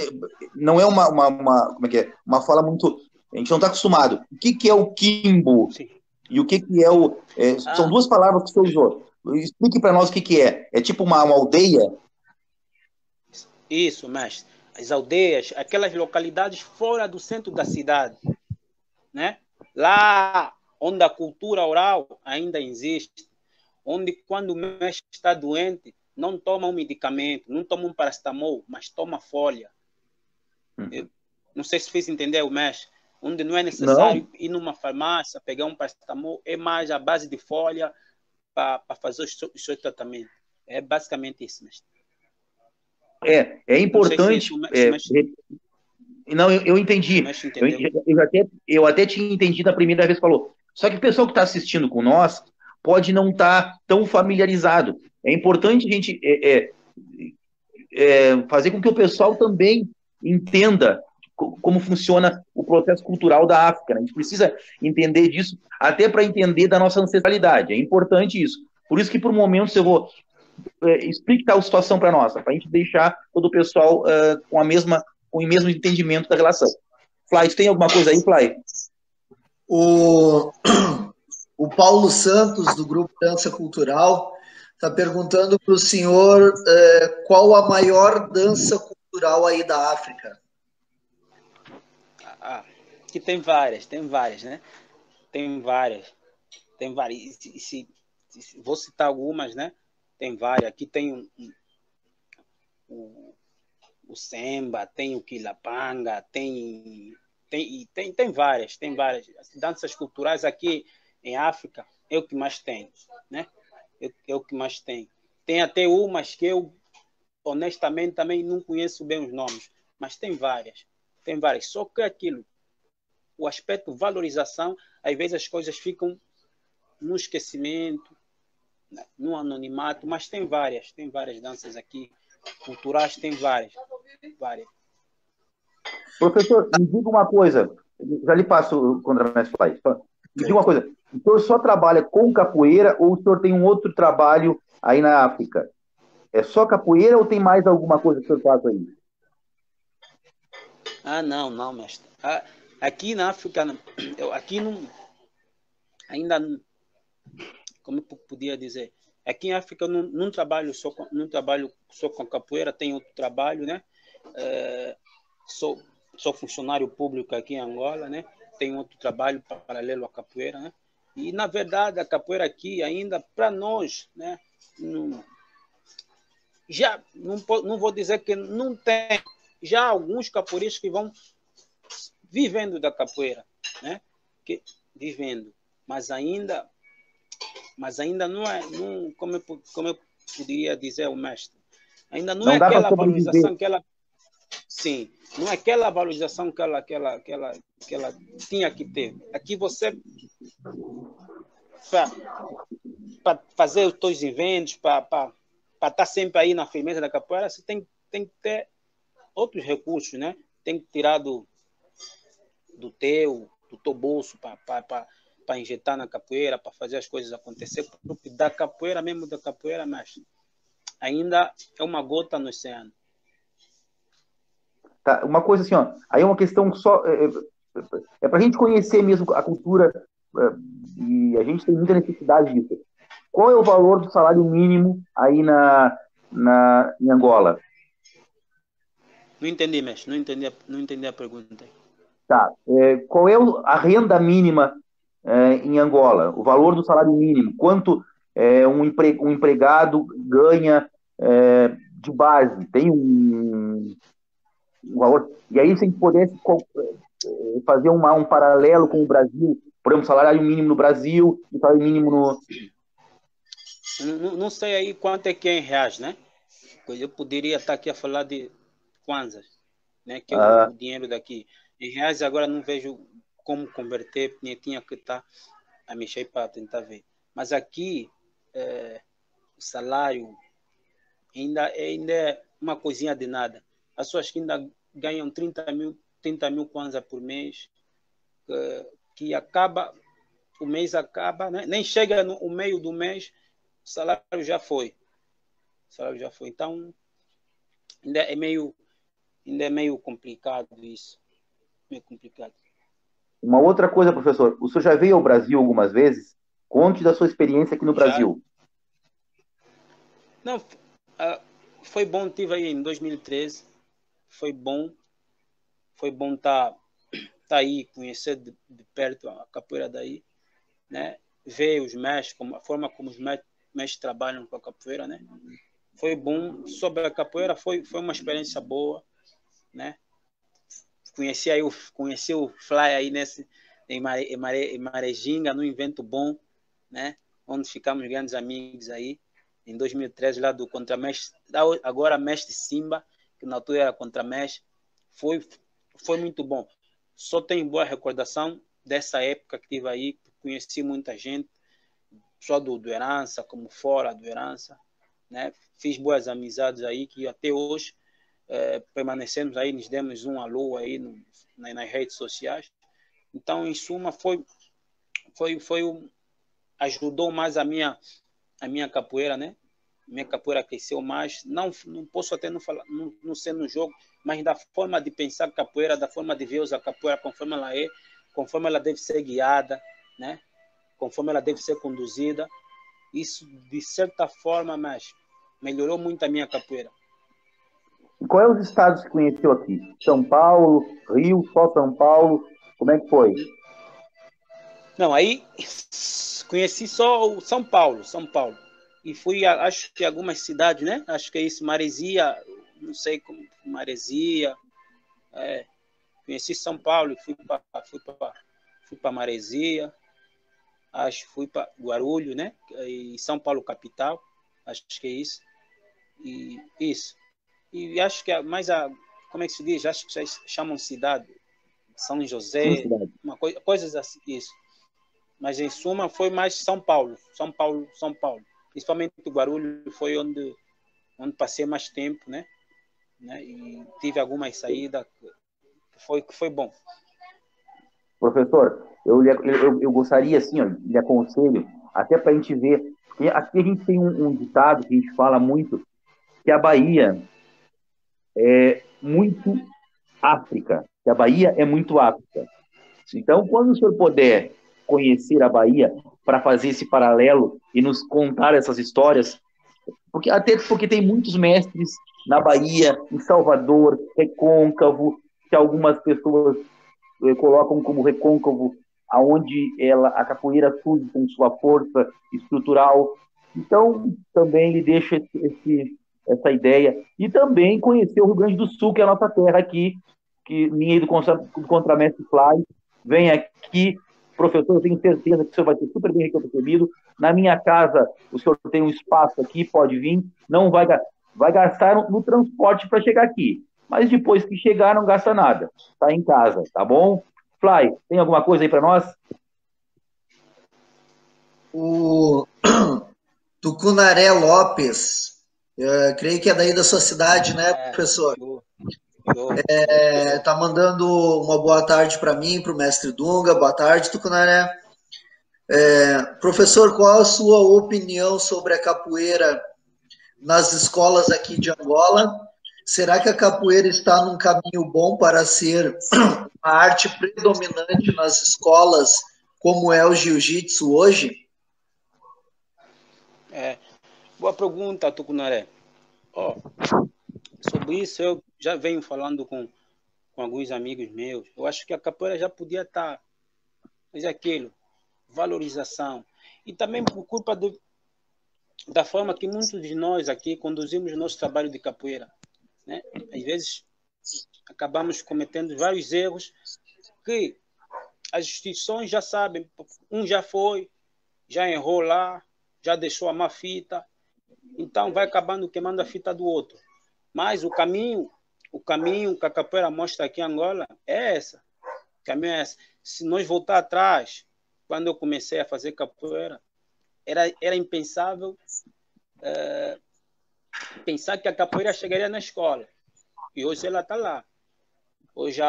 não é como é que é? Uma fala muito, a gente não está acostumado. O que é o Quimbo? Sim. E o que é o... são duas palavras que você usou. Explique para nós o que é. É tipo uma aldeia? Isso, mestre. As aldeias, aquelas localidades fora do centro da cidade, né? Lá onde a cultura oral ainda existe, onde quando o mestre está doente, não toma um medicamento, não toma um paracetamol, mas toma folha. Não sei se fiz entender o mestre. Onde não é necessário ir numa farmácia, pegar um paracetamol, é mais a base de folha para fazer o seu tratamento. É basicamente isso, mestre. É importante... Não, eu entendi. Eu até tinha entendido a primeira vez que falou. Só que o pessoal que está assistindo com nós pode não estar tão familiarizado. É importante a gente fazer com que o pessoal também entenda como funciona o processo cultural da África. A gente precisa entender disso até para entender da nossa ancestralidade. É importante isso. Por isso que, por momentos, eu vou explicar a situação para nós, para a gente deixar todo o pessoal com o mesmo entendimento da relação. Fly, tu tem alguma coisa aí, Fly? O Paulo Santos, do Grupo Dança Cultural, está perguntando para o senhor qual a maior dança cultural aí da África. Que tem várias, né? Tem várias. Vou citar algumas, né? Tem várias. Aqui tem o Semba, tem o Quilapanga, tem várias. As danças culturais aqui em África é o que mais tem, né? É o que mais tem. Tem até umas que eu, honestamente, também não conheço bem os nomes, mas tem várias. Só que aquilo, o aspecto valorização, às vezes as coisas ficam no esquecimento, no anonimato, mas tem várias danças aqui culturais, tem várias. Professor, me diga uma coisa, já lhe passo o contramestre Fly. Me diga uma coisa, o senhor só trabalha com capoeira ou o senhor tem um outro trabalho aí na África? É só capoeira ou tem mais alguma coisa que o senhor faz aí? Não, mestre. Aqui na África, aqui não, ainda não, como eu podia dizer, aqui em África eu não trabalho só com capoeira, tenho outro trabalho, né? Sou funcionário público aqui em Angola, né? Tenho outro trabalho paralelo à capoeira, né? E na verdade a capoeira aqui ainda para nós, né? Já não vou dizer que não tem, já alguns capoeiristas que vão vivendo da capoeira, né? Vivendo, mas ainda não é, como eu poderia dizer ao mestre, ainda não é aquela valorização que ela, sim, não é aquela valorização que ela tinha que ter. Aqui você, para fazer os teus eventos, para estar sempre aí na firmeza da capoeira, você tem que ter outros recursos, né? Tem que tirar do teu bolso para injetar na capoeira, para fazer as coisas acontecer. Da capoeira, mas ainda é uma gota no oceano. Tá, uma coisa assim, ó, aí é uma questão só, para a gente conhecer mesmo a cultura, e a gente tem muita necessidade disso. qual é o valor do salário mínimo aí em Angola? Não entendi, mestre. Não entendi a pergunta. Tá. Qual é a renda mínima em Angola? O valor do salário mínimo? Quanto um empregado ganha de base? Tem um valor? E aí, se a gente pudesse fazer um paralelo com o Brasil, por exemplo, salário mínimo no Brasil e salário mínimo no... Não sei aí quanto é que é em reais, né? Pois eu poderia estar aqui a falar de kwanzas, né? Que é o dinheiro daqui. Em reais agora não vejo como converter, tinha que estar a mexer para tentar ver. Mas aqui o salário ainda é uma coisinha de nada. As pessoas que ainda ganham 30 mil kwanza por mês, que acaba, o mês acaba, né? Nem chega no meio do mês, o salário já foi. O salário já foi. Então, ainda é meio complicado isso. Meio complicado. Uma outra coisa, professor, o senhor já veio ao Brasil algumas vezes? Conte da sua experiência aqui no Brasil. Não, foi bom, tive aí em 2013, foi bom estar aí, conhecer de perto a capoeira daí, né? Ver os mestres, a forma como os mestres trabalham com a capoeira, né? Foi bom. Sobre a capoeira foi uma experiência boa, né? Conheci o Fly aí em Marejinga, num evento bom, né? Onde ficamos grandes amigos aí, em 2013, lá do contramestre, agora mestre Simba, que na altura era contramestre. Foi muito bom. Só tenho boa recordação dessa época que tive aí, conheci muita gente, só do Herança, como fora do Herança, né? Fiz boas amizades aí, que até hoje permanecemos aí, nos demos um alô aí nas redes sociais. Então, em suma, ajudou mais a minha capoeira, né? Minha capoeira cresceu mais. Não posso até não ser no jogo, mas da forma de pensar capoeira, da forma de ver a capoeira conforme ela é, conforme ela deve ser guiada, né? Conforme ela deve ser conduzida. Isso, de certa forma, mas melhorou muito a minha capoeira. E qual é os estados que conheceu aqui? São Paulo, Rio, só São Paulo? Como é que foi? Não, aí conheci só o São Paulo. E fui, acho que algumas cidades, né? Acho que é isso, Maresia, não sei como, Maresia. Conheci São Paulo, fui para Maresia, acho que fui para Guarulhos, né? E São Paulo capital, acho que é isso. E isso. E acho que como é que se diz? Acho que chamam cidade, São José, coisas assim, isso. Mas em suma foi mais São Paulo. Principalmente o Guarulhos foi onde passei mais tempo, né? E tive algumas saídas, foi bom. Professor, eu gostaria, assim, ó, lhe aconselho, até para a gente ver, porque aqui a gente tem um ditado que a gente fala muito, que a Bahia é muito África, que a Bahia é muito África. Então, quando o senhor puder conhecer a Bahia para fazer esse paralelo e nos contar essas histórias, até porque tem muitos mestres na Bahia, em Salvador, Recôncavo, que algumas pessoas colocam como Recôncavo, aonde a capoeira surge com sua força estrutural. Então, também lhe deixo essa ideia. E também conhecer o Rio Grande do Sul, que é a nossa terra aqui, que ninguém do Contramestre Fly vem aqui. Professor, eu tenho certeza que o senhor vai ser super bem recebido. Na minha casa, o senhor tem um espaço aqui, pode vir. Não vai gastar no transporte para chegar aqui. Mas depois que chegar, não gasta nada. Está em casa, tá bom? Fly, tem alguma coisa aí para nós? O Tucunaré Lopes, creio que é daí da sua cidade, né, professor? Tá mandando uma boa tarde para mim, para o mestre Dunga. Boa tarde, Tucunaré. Professor, qual a sua opinião sobre a capoeira nas escolas aqui de Angola? Será que a capoeira está num caminho bom para ser a arte predominante nas escolas, como é o jiu-jitsu hoje? Boa pergunta, Tucunaré. Sobre isso eu já venho falando com alguns amigos meus. Eu acho que a capoeira já podia estar, mas é aquilo, valorização. E também por culpa da forma que muitos de nós aqui conduzimos o nosso trabalho de capoeira, né? Às vezes acabamos cometendo vários erros que as instituições já sabem. Um já foi, já errou lá, já deixou a má fita, então vai acabando queimando a fita do outro. Mas o caminho que a capoeira mostra aqui em Angola é essa. O caminho é esse. Se nós voltar atrás, quando eu comecei a fazer capoeira, era impensável pensar que a capoeira chegaria na escola. E hoje ela está lá. Hoje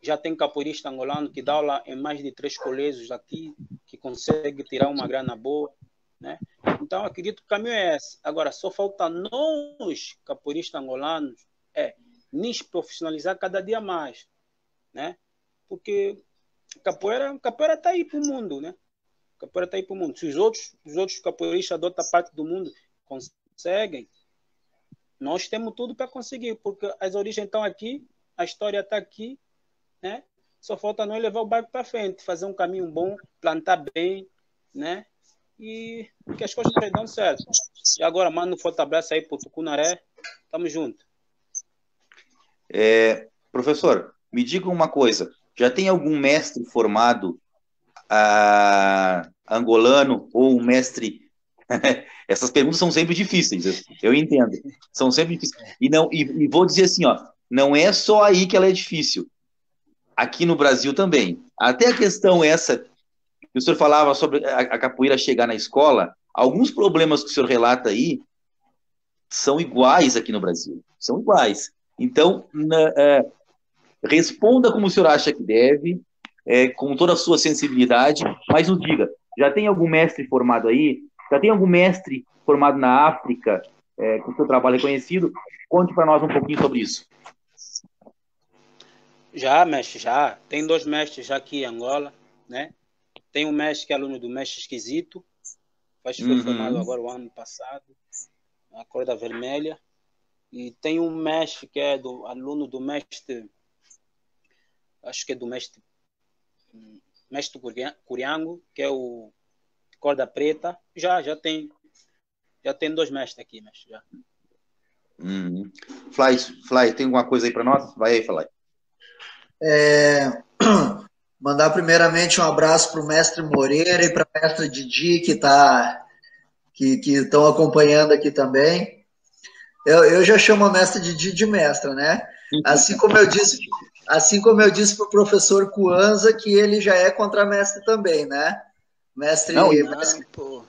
já tem capoeirista angolano que dá aula em mais de 3 colégios aqui, que consegue tirar uma grana boa, né? Então, acredito que o caminho é esse. Agora, só falta nós, capoeiristas angolanos, nos profissionalizar cada dia mais, né? Porque capoeira está aí para o mundo, né? Capoeira está aí para o mundo. Se os outros capoeiristas de outra parte do mundo conseguem, nós temos tudo para conseguir, porque as origens estão aqui, a história está aqui, né? Só falta nós levar o barco para frente, fazer um caminho bom, plantar bem, né? E que as coisas dão certo. E agora, manda um forte abraço aí para o Tucunaré. Tamo junto. Professor, me diga uma coisa. Já tem algum mestre formado angolano ou um mestre... Essas perguntas são sempre difíceis, eu entendo. São sempre difíceis. E vou dizer assim, não é só aí que ela é difícil. Aqui no Brasil também. Até a questão essa que o senhor falava sobre a capoeira chegar na escola, alguns problemas que o senhor relata aí são iguais aqui no Brasil. São iguais. Então, responda como o senhor acha que deve, com toda a sua sensibilidade, mas nos diga, já tem algum mestre formado aí? Já tem algum mestre formado na África, com o seu trabalho reconhecido? Conte para nós um pouquinho sobre isso. Já, mestre, já. Tem 2 mestres já aqui em Angola, né? Tem um mestre que é aluno do mestre Esquisito, foi formado agora o ano passado, a Corda Vermelha. E tem um mestre que é aluno do mestre, acho que é do mestre Curiango, que é o Corda Preta. Já tem 2 mestres aqui, mestre, já. Fly, tem alguma coisa aí para nós? Vai aí, Fly. Mandar primeiramente um abraço para o mestre Moreira e para a mestra Didi, que estão acompanhando aqui também. Eu já chamo a mestra Didi de mestra, né? Assim como eu disse para o professor Cuanza, que ele já é contramestre também, né? Mestre. Pô.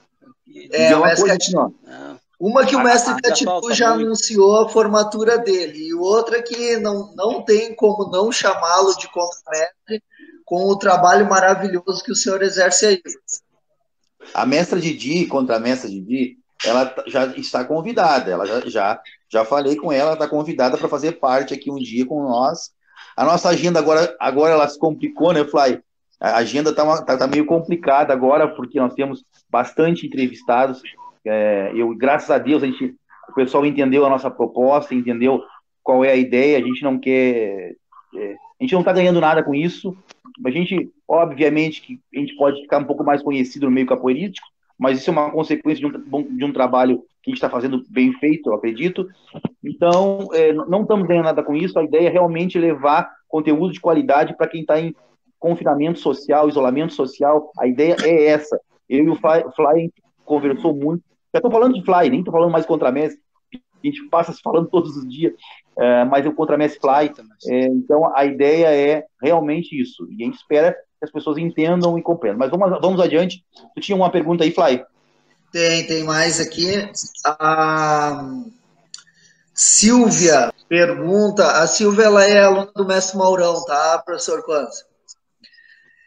Uma que o mestre Catipu já anunciou a formatura dele, e outra que não tem como não chamá-lo de contramestre com o trabalho maravilhoso que o senhor exerce aí. A mestra Didi, contramestra Didi, ela já está convidada, ela já falei com ela, está convidada para fazer parte aqui um dia com nós. A nossa agenda agora ela se complicou, né, Fly? A agenda está meio complicada agora, porque nós temos bastante entrevistados. Graças a Deus, o pessoal entendeu a nossa proposta, entendeu qual é a ideia, a gente não quer... a gente não está ganhando nada com isso, a gente, obviamente, que a gente pode ficar um pouco mais conhecido no meio capoeirístico, mas isso é uma consequência de um trabalho que a gente está fazendo bem feito, eu acredito. Então, não estamos ganhando nada com isso, a ideia é realmente levar conteúdo de qualidade para quem está em confinamento social, isolamento social, a ideia é essa. Eu e o Fly conversou muito, já estou falando de Fly, nem estou falando mais contramestre, a gente passa se falando todos os dias, mas o contramestre Fly, então a ideia é realmente isso, e a gente espera que as pessoas entendam e compreendam. Mas vamos adiante. Tu tinha uma pergunta aí, Fly? Tem mais aqui. A Silvia pergunta, a Silvia ela é aluna do mestre Maurão, tá, professor Quantas?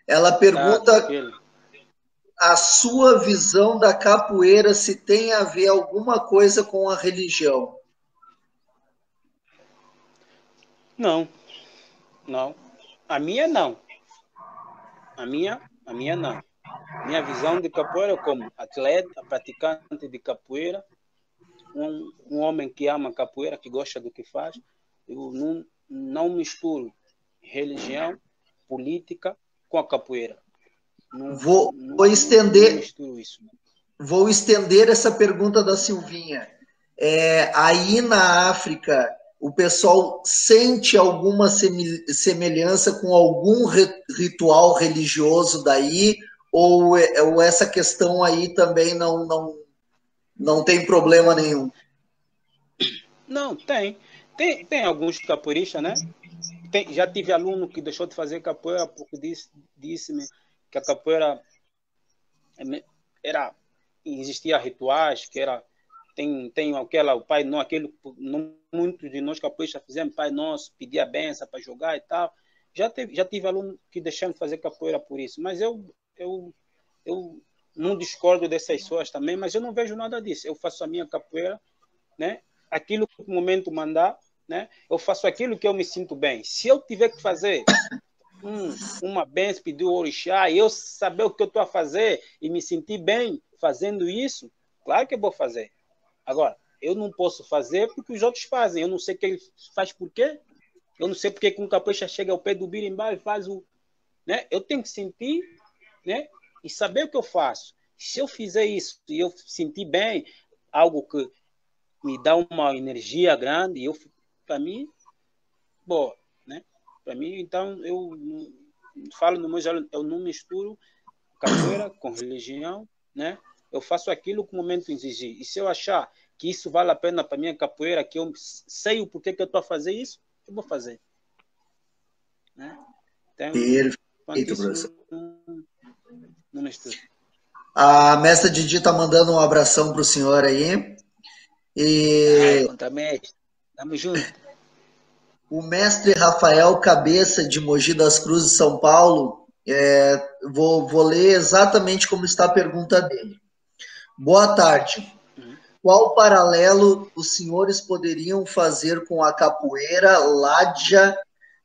Ela pergunta a sua visão da capoeira, se tem a ver alguma coisa com a religião. Não. A minha não. A minha não. Minha visão de capoeira como atleta, praticante de capoeira, um homem que ama capoeira, que gosta do que faz, eu não misturo religião, política com a capoeira. Vou Não estender, misturo isso. vou estender essa pergunta da Silvinha. Aí na África, o pessoal sente alguma semelhança com algum ritual religioso daí? Ou essa questão aí também não tem problema nenhum? Não, tem. Tem alguns capoeiristas, né? Já tive aluno que deixou de fazer capoeira porque disse-me que a capoeira existia rituais, que era tem aquela, o Pai Nosso, muitos de nós capoeiristas fizemos Pai Nosso, pedir a benção para jogar e tal. Já tive aluno que deixaram de fazer capoeira por isso, mas eu não discordo dessas pessoas também, mas eu não vejo nada disso. Eu faço a minha capoeira, né? Aquilo que o momento mandar, né? Eu faço aquilo que eu me sinto bem. Se eu tiver que fazer uma benção, pedir o orixá, e eu saber o que eu estou a fazer e me sentir bem fazendo isso, claro que eu vou fazer. Agora, eu não posso fazer porque os outros fazem. Eu não sei quem faz por quê. Eu não sei porque que um capoeira chega ao pé do birimbau e faz o... Né? Eu tenho que sentir, né? E saber o que eu faço. Se eu fizer isso e eu sentir bem, algo que me dá uma energia grande, para mim, boa, né? Para mim, então, eu falo no meu geral, eu não misturo capoeira com religião, né? Eu faço aquilo que o momento exigir. E se eu achar que isso vale a pena para minha capoeira, que eu sei o porquê que eu estou a fazer isso, eu vou fazer. Né? Então, Perfeito, professor. Não misturo. A mestra Didi está mandando um abração para o senhor aí. E também, tamo junto. O mestre Rafael Cabeça, de Mogi das Cruzes, São Paulo, vou ler exatamente como está a pergunta dele. Boa tarde. Qual paralelo os senhores poderiam fazer com a capoeira Ládia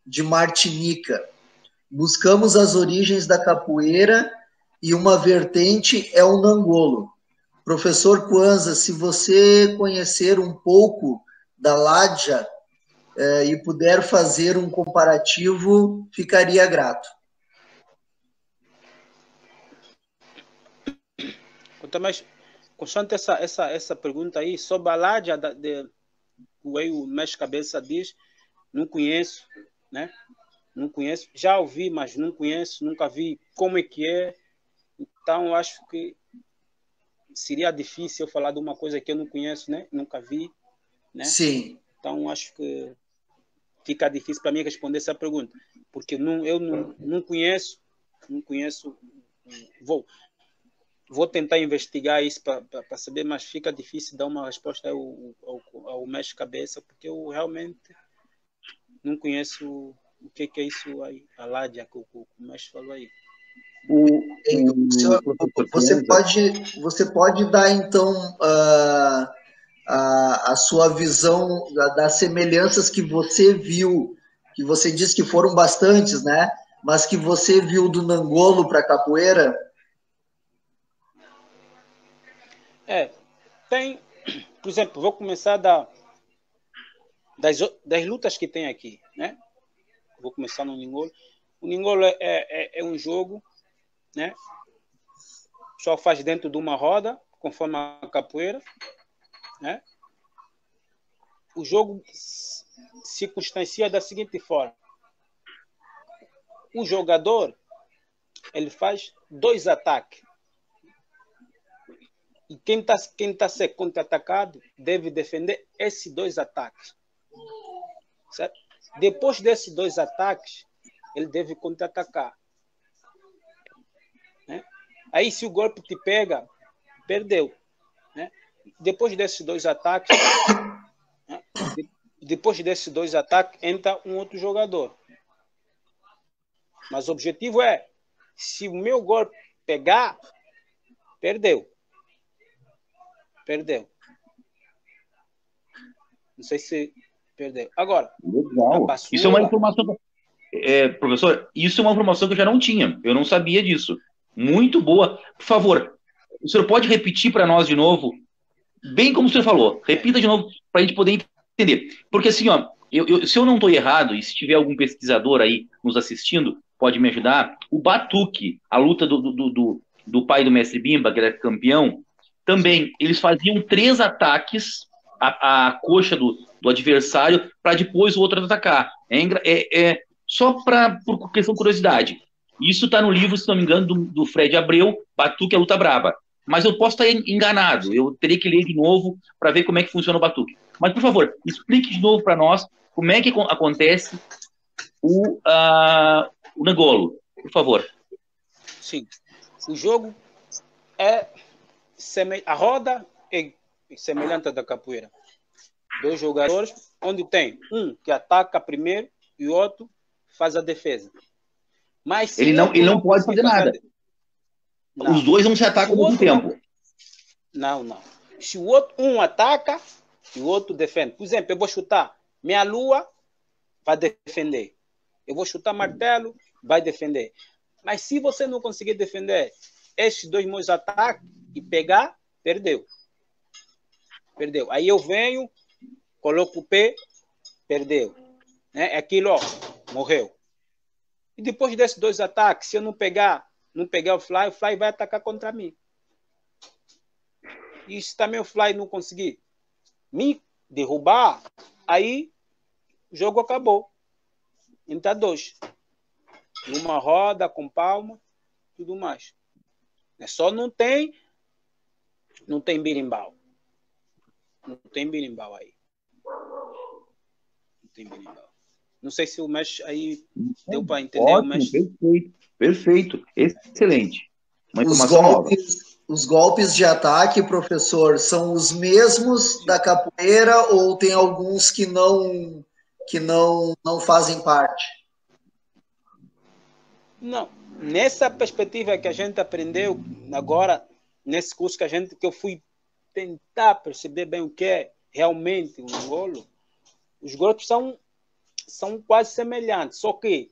de Martinica? Buscamos as origens da capoeira e uma vertente é o Nangolo. Professor Kwanza, se você conhecer um pouco da Ládia e puder fazer um comparativo, ficaria grato. Mas, constante essa pergunta aí, sobre a Ládia, o mestre Cabeça diz, não conheço, né? Não conheço, já ouvi, mas não conheço, nunca vi como é que é. Então, acho que seria difícil eu falar de uma coisa que eu não conheço, né? Nunca vi, né? Sim. Então, acho que fica difícil para mim responder essa pergunta, porque eu não conheço, vou tentar investigar isso para saber, mas fica difícil dar uma resposta ao mestre Cabeça, porque eu realmente não conheço o que é isso aí, a Ládia, que o mestre falou aí. Você pode dar, então, a sua visão das semelhanças que você viu, que você disse que foram bastantes, né? Mas que você viu do Nangolo para a capoeira? Tem, por exemplo, vou começar das lutas que tem aqui, né? Vou começar no Ningolo. O Ningolo é um jogo, né? Só faz dentro de uma roda, conforme a capoeira, né? O jogo se circunstancia da seguinte forma: o jogador ele faz 2 ataques. E quem tá sendo contra-atacado deve defender esses 2 ataques. Certo? Depois desses 2 ataques, ele deve contra-atacar. Né? Aí, se o golpe te pega, perdeu. Né? Depois desses 2 ataques, né? Entra um outro jogador. Mas o objetivo é, se o meu golpe pegar, perdeu. Não sei se perdeu. Agora, legal. Isso é uma informação, professor, isso é uma informação que eu já não tinha. Eu não sabia disso. Muito boa. Por favor, o senhor pode repetir para nós de novo, bem como o senhor falou. Repita de novo para a gente poder entender. Porque assim, ó, se eu não estou errado, e se tiver algum pesquisador aí nos assistindo, pode me ajudar, o batuque, a luta do pai do mestre Bimba, que era campeão, também, eles faziam 3 ataques à coxa do adversário para depois o outro atacar. Só por questão de curiosidade. Isso está no livro, se não me engano, do Fred Abreu, Batuque, a Luta Braba. Mas eu posso estar enganado, eu teria que ler de novo para ver como é que funciona o batuque. Mas, por favor, explique de novo para nós como é que acontece o Nangolo, por favor. Sim. O jogo é a roda é semelhante à da capoeira. 2 jogadores, onde tem um que ataca primeiro e o outro faz a defesa. Mas ele não pode fazer nada. Não. Os dois não se atacam ao mesmo tempo. Não. Se o outro um ataca e o outro defende. Por exemplo, eu vou chutar minha lua, vai defender. Eu vou chutar martelo, vai defender. Mas se você não conseguir defender esses 2 meus ataques e pegar, perdeu. Aí eu venho, coloco o pé, perdeu. Né? Aquilo, ó, morreu. E depois desses 2 ataques, se eu não pegar o Fly vai atacar contra mim. E se também o Fly não conseguir me derrubar, aí o jogo acabou. Então 2. Uma roda com palma, tudo mais. Só não tem birimbau. Não tem birimbau aí. Não tem birimbau. Não sei se o mestre aí deu para entender. Ótimo, o mestre. Perfeito. Excelente. Uma informação nova. Os golpes de ataque, professor, são os mesmos da capoeira ou tem alguns que não fazem parte? Não. Nessa perspectiva que a gente aprendeu agora, nesse curso que eu fui tentar perceber bem o que é realmente um Nangolo, os golpes são quase semelhantes, só que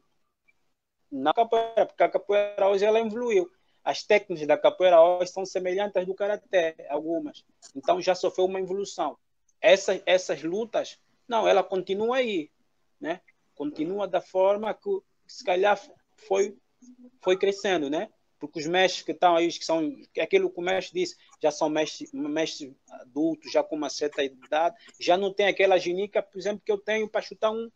na capoeira, porque a capoeira hoje ela evoluiu. As técnicas da capoeira hoje são semelhantes às do karatê, algumas. Então já sofreu uma evolução. Essas lutas, não, ela continua aí, né? Continua da forma que se calhar foi crescendo, né? Porque os mestres que estão aí, que aquilo que o mestre disse, já são mestres adultos, já com uma certa idade, já não tem aquela ginica, por exemplo, que eu tenho para chutar um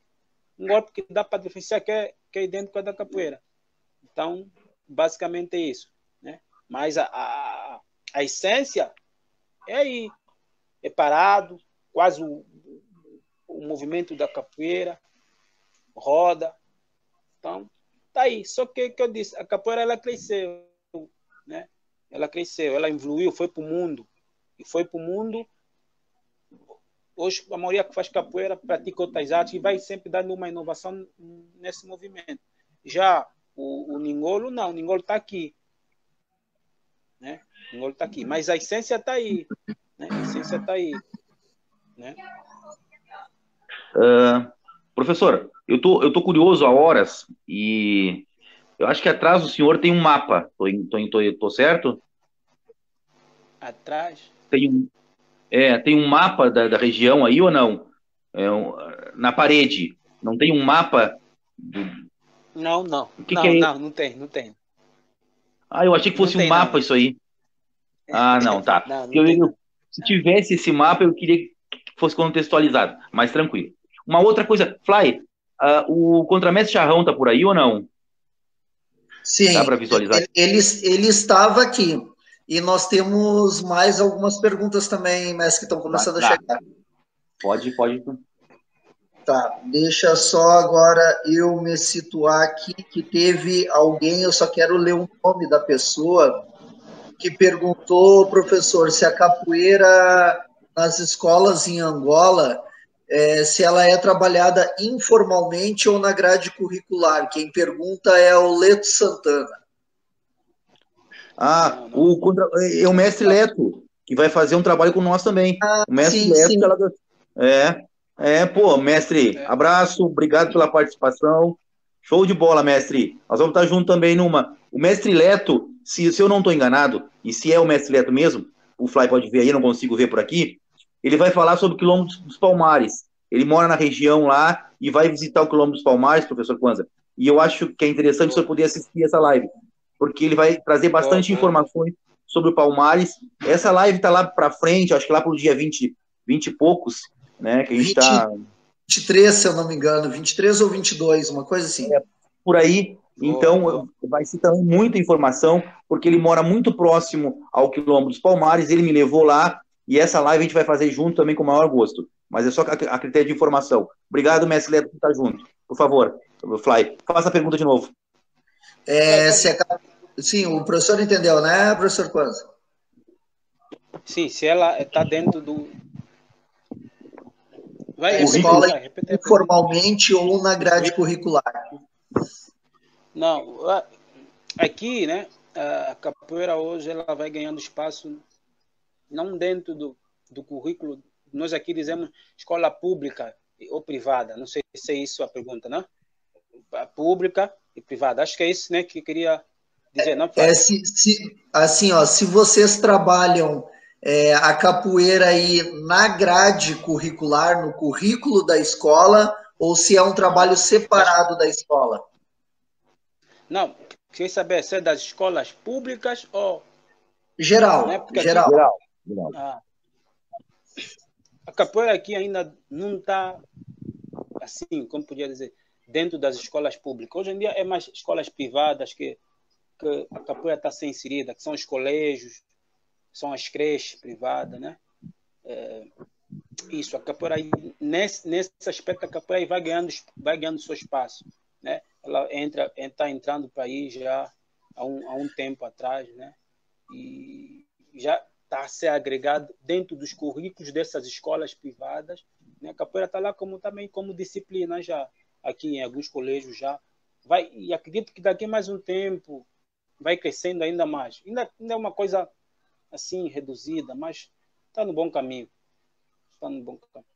golpe que dá para diferenciar que é idêntico à da capoeira. Então, basicamente é isso, né? Mas a essência é aí, é parado, quase o movimento da capoeira, roda. Então, tá aí. Só que eu disse, a capoeira ela cresceu, né? Ela cresceu, ela evoluiu, foi para o mundo. E foi para o mundo. Hoje, a maioria que faz capoeira pratica outras artes e vai sempre dando uma inovação nesse movimento. Já o Nangolo, não. O Nangolo está aqui. Né? O Nangolo está aqui. Mas a essência está aí. Né? A essência está aí. Né? Professor, eu tô curioso há horas e eu acho que atrás do senhor tem um mapa. Tô certo? Atrás? Tem um mapa da região aí ou não? Na parede. Não tem um mapa? Não. Não tem. Eu achei que fosse um mapa isso aí. Não, tá. Se tivesse esse mapa, eu queria que fosse contextualizado, mas tranquilo. Uma outra coisa, Fly, o contramestre Charrão tá por aí ou não? Sim. Dá para visualizar? Ele estava aqui. E nós temos mais algumas perguntas também, mestre, que estão começando a chegar. Pode. Tá, deixa só agora eu me situar aqui, que teve alguém, eu só quero ler o nome da pessoa, que perguntou, professor, se a capoeira nas escolas em Angola, se ela é trabalhada informalmente ou na grade curricular. Quem pergunta é o Leto Santana. É o mestre Leto, que vai fazer um trabalho com nós também. O mestre Leto. Sim. Mestre, abraço, obrigado pela participação. Show de bola, mestre. Nós vamos estar juntos também numa. O mestre Leto, se eu não estou enganado, e se é o mestre Leto mesmo, o Fly pode ver aí, eu não consigo ver por aqui, ele vai falar sobre o quilômetro dos Palmares. Ele mora na região lá e vai visitar o quilômetro dos Palmares, professor Kwanza. E eu acho que é interessante o senhor poder assistir essa live, porque ele vai trazer bastante informações sobre o Palmares. Essa live está lá para frente, acho que lá para o dia 20 e poucos, né? Que a gente está. 23, se eu não me engano, 23 ou 22, uma coisa assim. Por aí. Então, vai se também muita informação, porque ele mora muito próximo ao quilômetro dos Palmares, ele me levou lá, e essa live a gente vai fazer junto também com o maior gosto. Mas é só a critério de informação. Obrigado, mestre Leto, por estar junto. Por favor, Fly, faça a pergunta de novo. Sim, o professor entendeu, né, professor Kwanza? Sim, se ela está dentro do... escola informalmente ou na grade curricular? Não, aqui, né, a capoeira hoje ela vai ganhando espaço não dentro do currículo. Nós aqui dizemos escola pública ou privada. Não sei se é isso a pergunta, né? Pública e privada. Acho que é isso, né, que eu queria dizer. Não, assim, ó, se vocês trabalham a capoeira aí na grade curricular, no currículo da escola, ou se é um trabalho separado da escola? Não, queria saber se é das escolas públicas ou... Geral, né? geral. A capoeira aqui ainda não está, assim, como podia dizer, dentro das escolas públicas. Hoje em dia é mais escolas privadas que a capoeira está ser inserida, que são os colégios, são as creches privadas, né? Isso, a capoeira aí, nesse aspecto, a capoeira aí vai ganhando seu espaço, né? Ela está entrando para aí já há um tempo atrás, né? E já está a ser agregado dentro dos currículos dessas escolas privadas, né? A capoeira está lá também como disciplina já, aqui em alguns colégios já. E acredito que daqui a mais um tempo vai crescendo ainda mais. Ainda é uma coisa assim, reduzida, mas está no bom caminho. Está no bom caminho.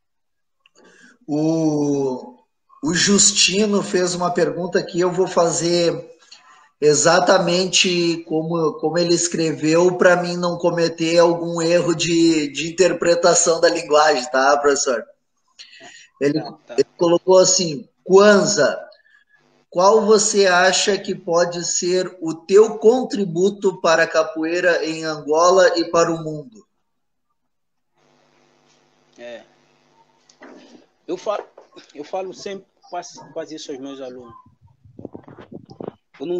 O Justino fez uma pergunta que eu vou fazer exatamente como ele escreveu, para mim não cometer algum erro de interpretação da linguagem, tá, professor? Ele colocou assim: Kwanza, qual você acha que pode ser o teu contributo para a capoeira em Angola e para o mundo? Eu falo sempre quase isso aos meus alunos. Eu não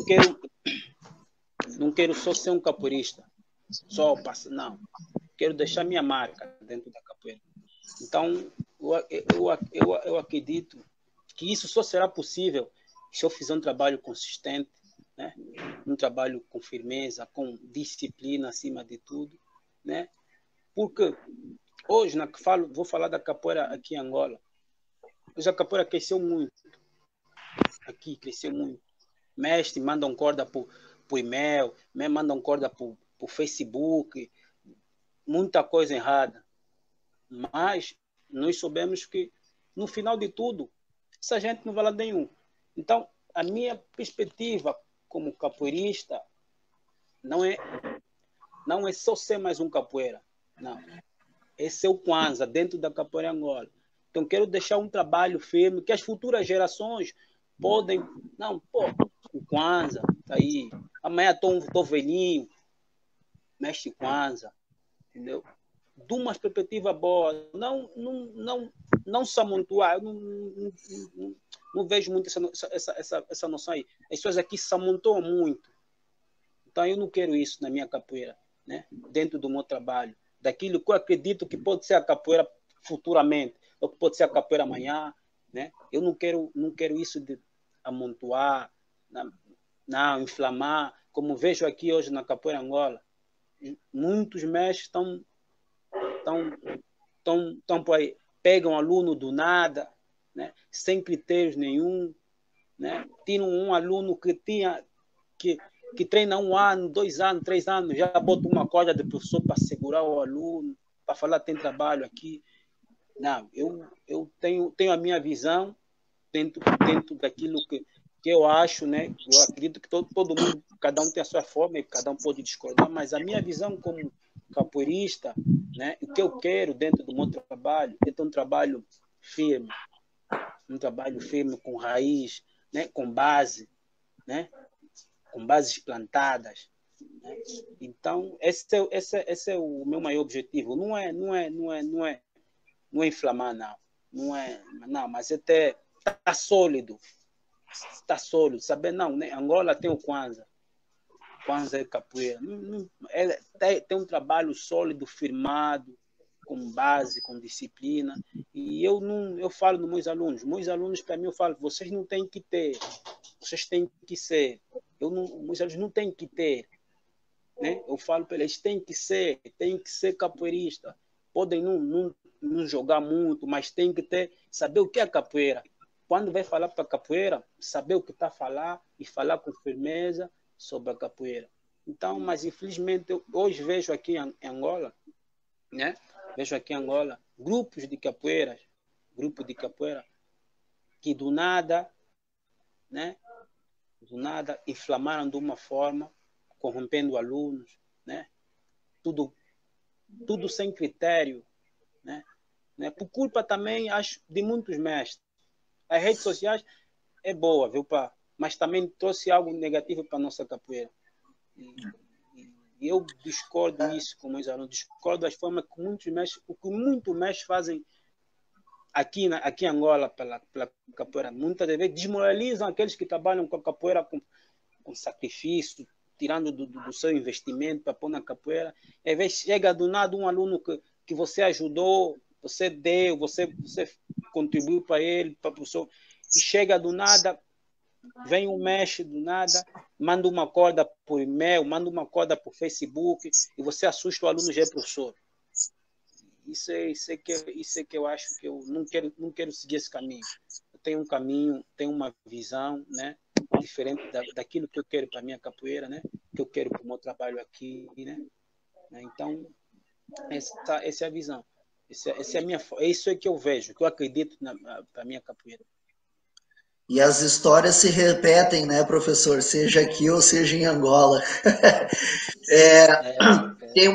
quero só ser um capoeirista, não. Quero deixar minha marca dentro da capoeira. Então, eu acredito que isso só será possível se eu fizer um trabalho consistente, né? Um trabalho com firmeza, com disciplina acima de tudo, né? Porque hoje, vou falar da capoeira aqui em Angola. Hoje a capoeira cresceu muito. Aqui cresceu muito. Mestre mandam corda por e-mail, mandam corda por Facebook, muita coisa errada. Mas nós soubemos que, no final de tudo, essa gente não vale nenhum. Então, a minha perspectiva como capoeirista não é só ser mais um capoeira. Não. É ser o Kwanza dentro da capoeira Angola. Então, quero deixar um trabalho firme que as futuras gerações podem... Não, o Kwanza tá aí. Amanhã estou velhinho, mestre Kwanza, entendeu? De uma perspectiva boa, não se amontoar. Não vejo muito essa noção aí. As pessoas aqui se amontoam muito. Então, eu não quero isso na minha capoeira, né? Dentro do meu trabalho. Daquilo que eu acredito que pode ser a capoeira futuramente, ou que pode ser a capoeira amanhã, né? Eu não quero isso de amontoar, não inflamar, como vejo aqui hoje na capoeira Angola. Muitos mestres estão por aí, pegam aluno do nada, né? Sem critérios nenhum, né? Tiram um aluno que treina 1 ano, 2 anos, 3 anos, já bota uma corda de professor para segurar o aluno, para falar tem trabalho aqui. Não, eu tenho a minha visão dentro daquilo que que eu acho, né? Eu acredito que todo mundo, cada um tem a sua forma e cada um pode discordar, mas a minha visão como capoeirista, né? O que eu quero dentro do meu trabalho é ter um trabalho firme, com raiz, né? Com base, né? Com bases plantadas, né? Então esse é o meu maior objetivo. Não é inflamar, não, mas é ter tá sólido, saber não, né? Angola tem o Kwanzaa é capoeira, tem um trabalho sólido, firmado, com base, com disciplina, e eu falo nos meus alunos para mim eu falo, vocês não têm que ter, vocês têm que ser, meus alunos não têm que ter, né? Eu falo para eles, tem que ser capoeirista, podem não jogar muito, mas tem que saber o que é capoeira. Quando vai falar para capoeira, saber o que está a falar e falar com firmeza sobre a capoeira. Então, mas infelizmente, eu hoje vejo aqui em Angola, né? Vejo aqui em Angola grupos de capoeira que do nada, né? Do nada inflamaram de uma forma, corrompendo alunos, né? Tudo sem critério, né? Por culpa também, acho, de muitos mestres. As redes sociais é boa, viu, pá? Mas também trouxe algo negativo para a nossa capoeira. E eu discordo disso com meus alunos, discordo das formas que muitos mestres fazem aqui em Angola pela capoeira. Muitas vezes desmoralizam aqueles que trabalham com a capoeira com sacrifício, tirando do seu investimento para pôr na capoeira. Às vezes chega do nada um aluno que você ajudou, você deu, você contribuiu para ele, para o professor, e chega do nada, vem um mestre do nada, manda uma corda por e-mail, manda uma corda por Facebook, e você assusta o aluno já é professor. Isso é que eu acho que eu não quero seguir esse caminho. Eu tenho um caminho, tenho uma visão, né, diferente daquilo que eu quero para a minha capoeira, né, que eu quero para o meu trabalho aqui, né. Então, essa é a visão. É isso que eu vejo, que eu acredito para a minha capoeira. E as histórias se repetem, né, professor? Seja aqui ou seja em Angola. Tem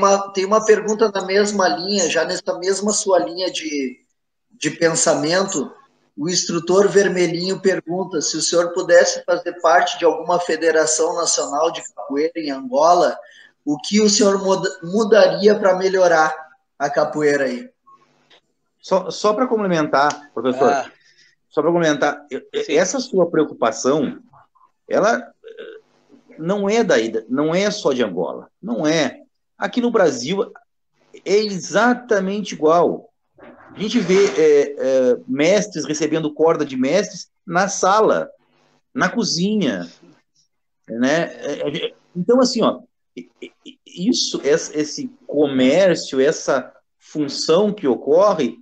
uma pergunta na mesma linha, já nessa mesma sua linha de pensamento. O instrutor Vermelhinho pergunta se o senhor pudesse fazer parte de alguma federação nacional de capoeira em Angola, o que o senhor mudaria para melhorar a capoeira aí? Só para complementar, professor, só para complementar, essa sua preocupação, ela não é não é só de Angola, não é. Aqui no Brasil é exatamente igual. A gente vê mestres recebendo corda de mestres na sala, na cozinha, né? Então, assim, ó, esse comércio, essa função que ocorre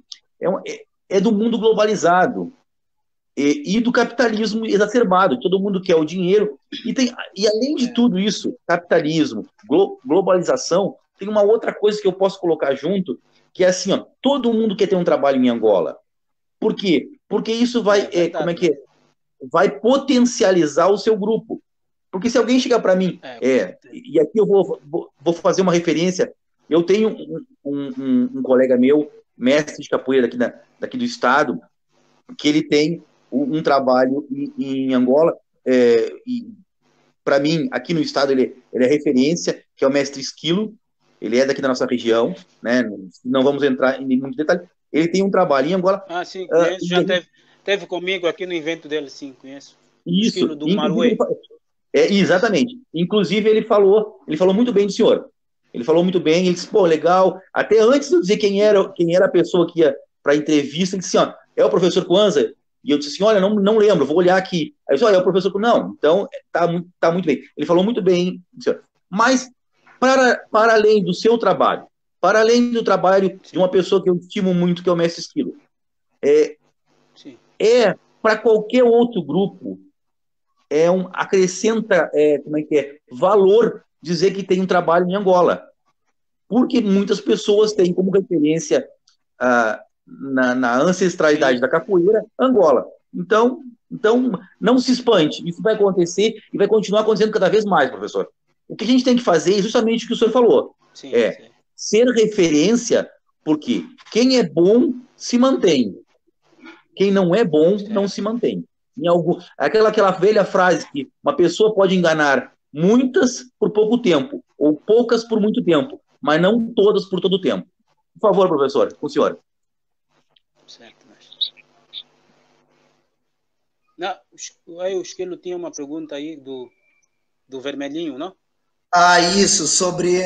é do mundo globalizado e do capitalismo exacerbado. Todo mundo quer o dinheiro e além de tudo isso, capitalismo, globalização, tem uma outra coisa que eu posso colocar junto, que é assim, ó, todo mundo quer ter um trabalho em Angola. Por quê? Porque isso vai, vai potencializar o seu grupo. Porque se alguém chegar para mim, e aqui eu vou fazer uma referência, eu tenho um colega meu, mestre de capoeira daqui do estado, que ele tem um trabalho em Angola, e para mim, aqui no estado, ele é referência, que é o mestre Esquilo, ele é daqui da nossa região, né? Não vamos entrar em muito detalhe. Ele tem um trabalho em Angola. Ah, sim, conheço, já teve comigo aqui no evento dele, sim, conheço. Isso. Esquilo do Maruê. Exatamente. Inclusive, ele falou muito bem do senhor. Ele falou muito bem, ele disse, pô, legal. Até antes de eu dizer quem era a pessoa que ia para a entrevista, ele disse, ó, é o professor Kwanzaa? E eu disse assim, olha, não lembro, vou olhar aqui. Aí eu disse, olha, é o professor Kwanzaa. Não, então tá muito bem. Ele falou muito bem, senhor. Mas, para além do seu trabalho, para além do trabalho de uma pessoa que eu estimo muito, que é o mestre Esquilo, para qualquer outro grupo, acrescenta valor dizer que tem um trabalho em Angola. Porque muitas pessoas têm como referência na ancestralidade da capoeira, Angola. Então, Então, não se espante, isso vai acontecer e vai continuar acontecendo cada vez mais, professor. O que a gente tem que fazer é justamente o que o senhor falou, Sim, sim. ser referência, porque quem é bom se mantém, quem não é bom não se mantém. Aquela velha frase que uma pessoa pode enganar muitas por pouco tempo, ou poucas por muito tempo, mas não todas por todo o tempo. Por favor, professor, com o senhor. Certo, não, o Esquilo tinha uma pergunta aí do vermelhinho, não? Isso, sobre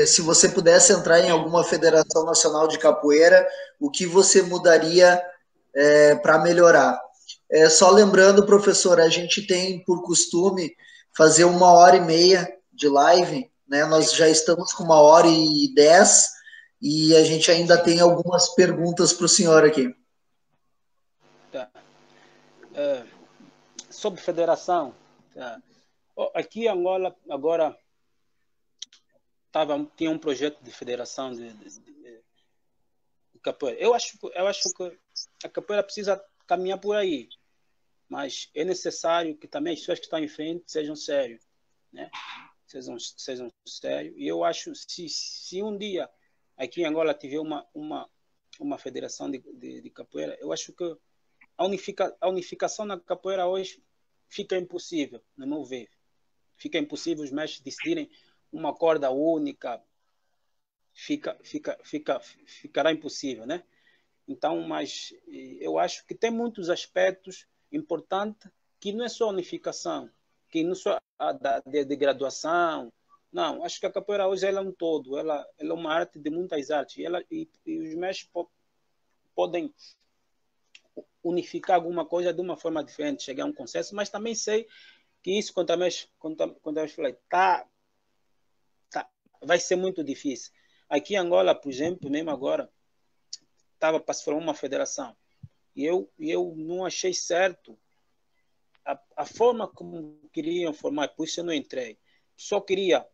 se você pudesse entrar em alguma federação nacional de capoeira, o que você mudaria para melhorar? Só lembrando, professor, a gente tem por costume fazer 1h30 de live, né? Nós já estamos com 1h10 e a gente ainda tem algumas perguntas para o senhor aqui. Tá. Sobre federação, tá. Aqui em Angola agora tinha um projeto de federação de capoeira. Eu acho que a capoeira precisa caminhar por aí, mas é necessário que também as pessoas que estão em frente sejam sérios, né? Sejam sérios. E eu acho se um dia aqui em Angola tiver uma federação de capoeira, eu acho que a unificação na capoeira hoje fica impossível, no meu ver. Fica impossível os mestres decidirem uma corda única, ficará impossível, né? Então, mas eu acho que tem muitos aspectos importantes que não é só a unificação, que não é só a de graduação. Não, acho que a capoeira hoje ela é um todo, ela é uma arte de muitas artes e os mestres podem unificar alguma coisa de uma forma diferente, chegar a um consenso, mas também sei que isso, quando eu falei, vai ser muito difícil. Aqui em Angola, por exemplo, mesmo agora, estava para se formar uma federação. E eu não achei certo a forma como queriam formar, por isso eu não entrei. Só queria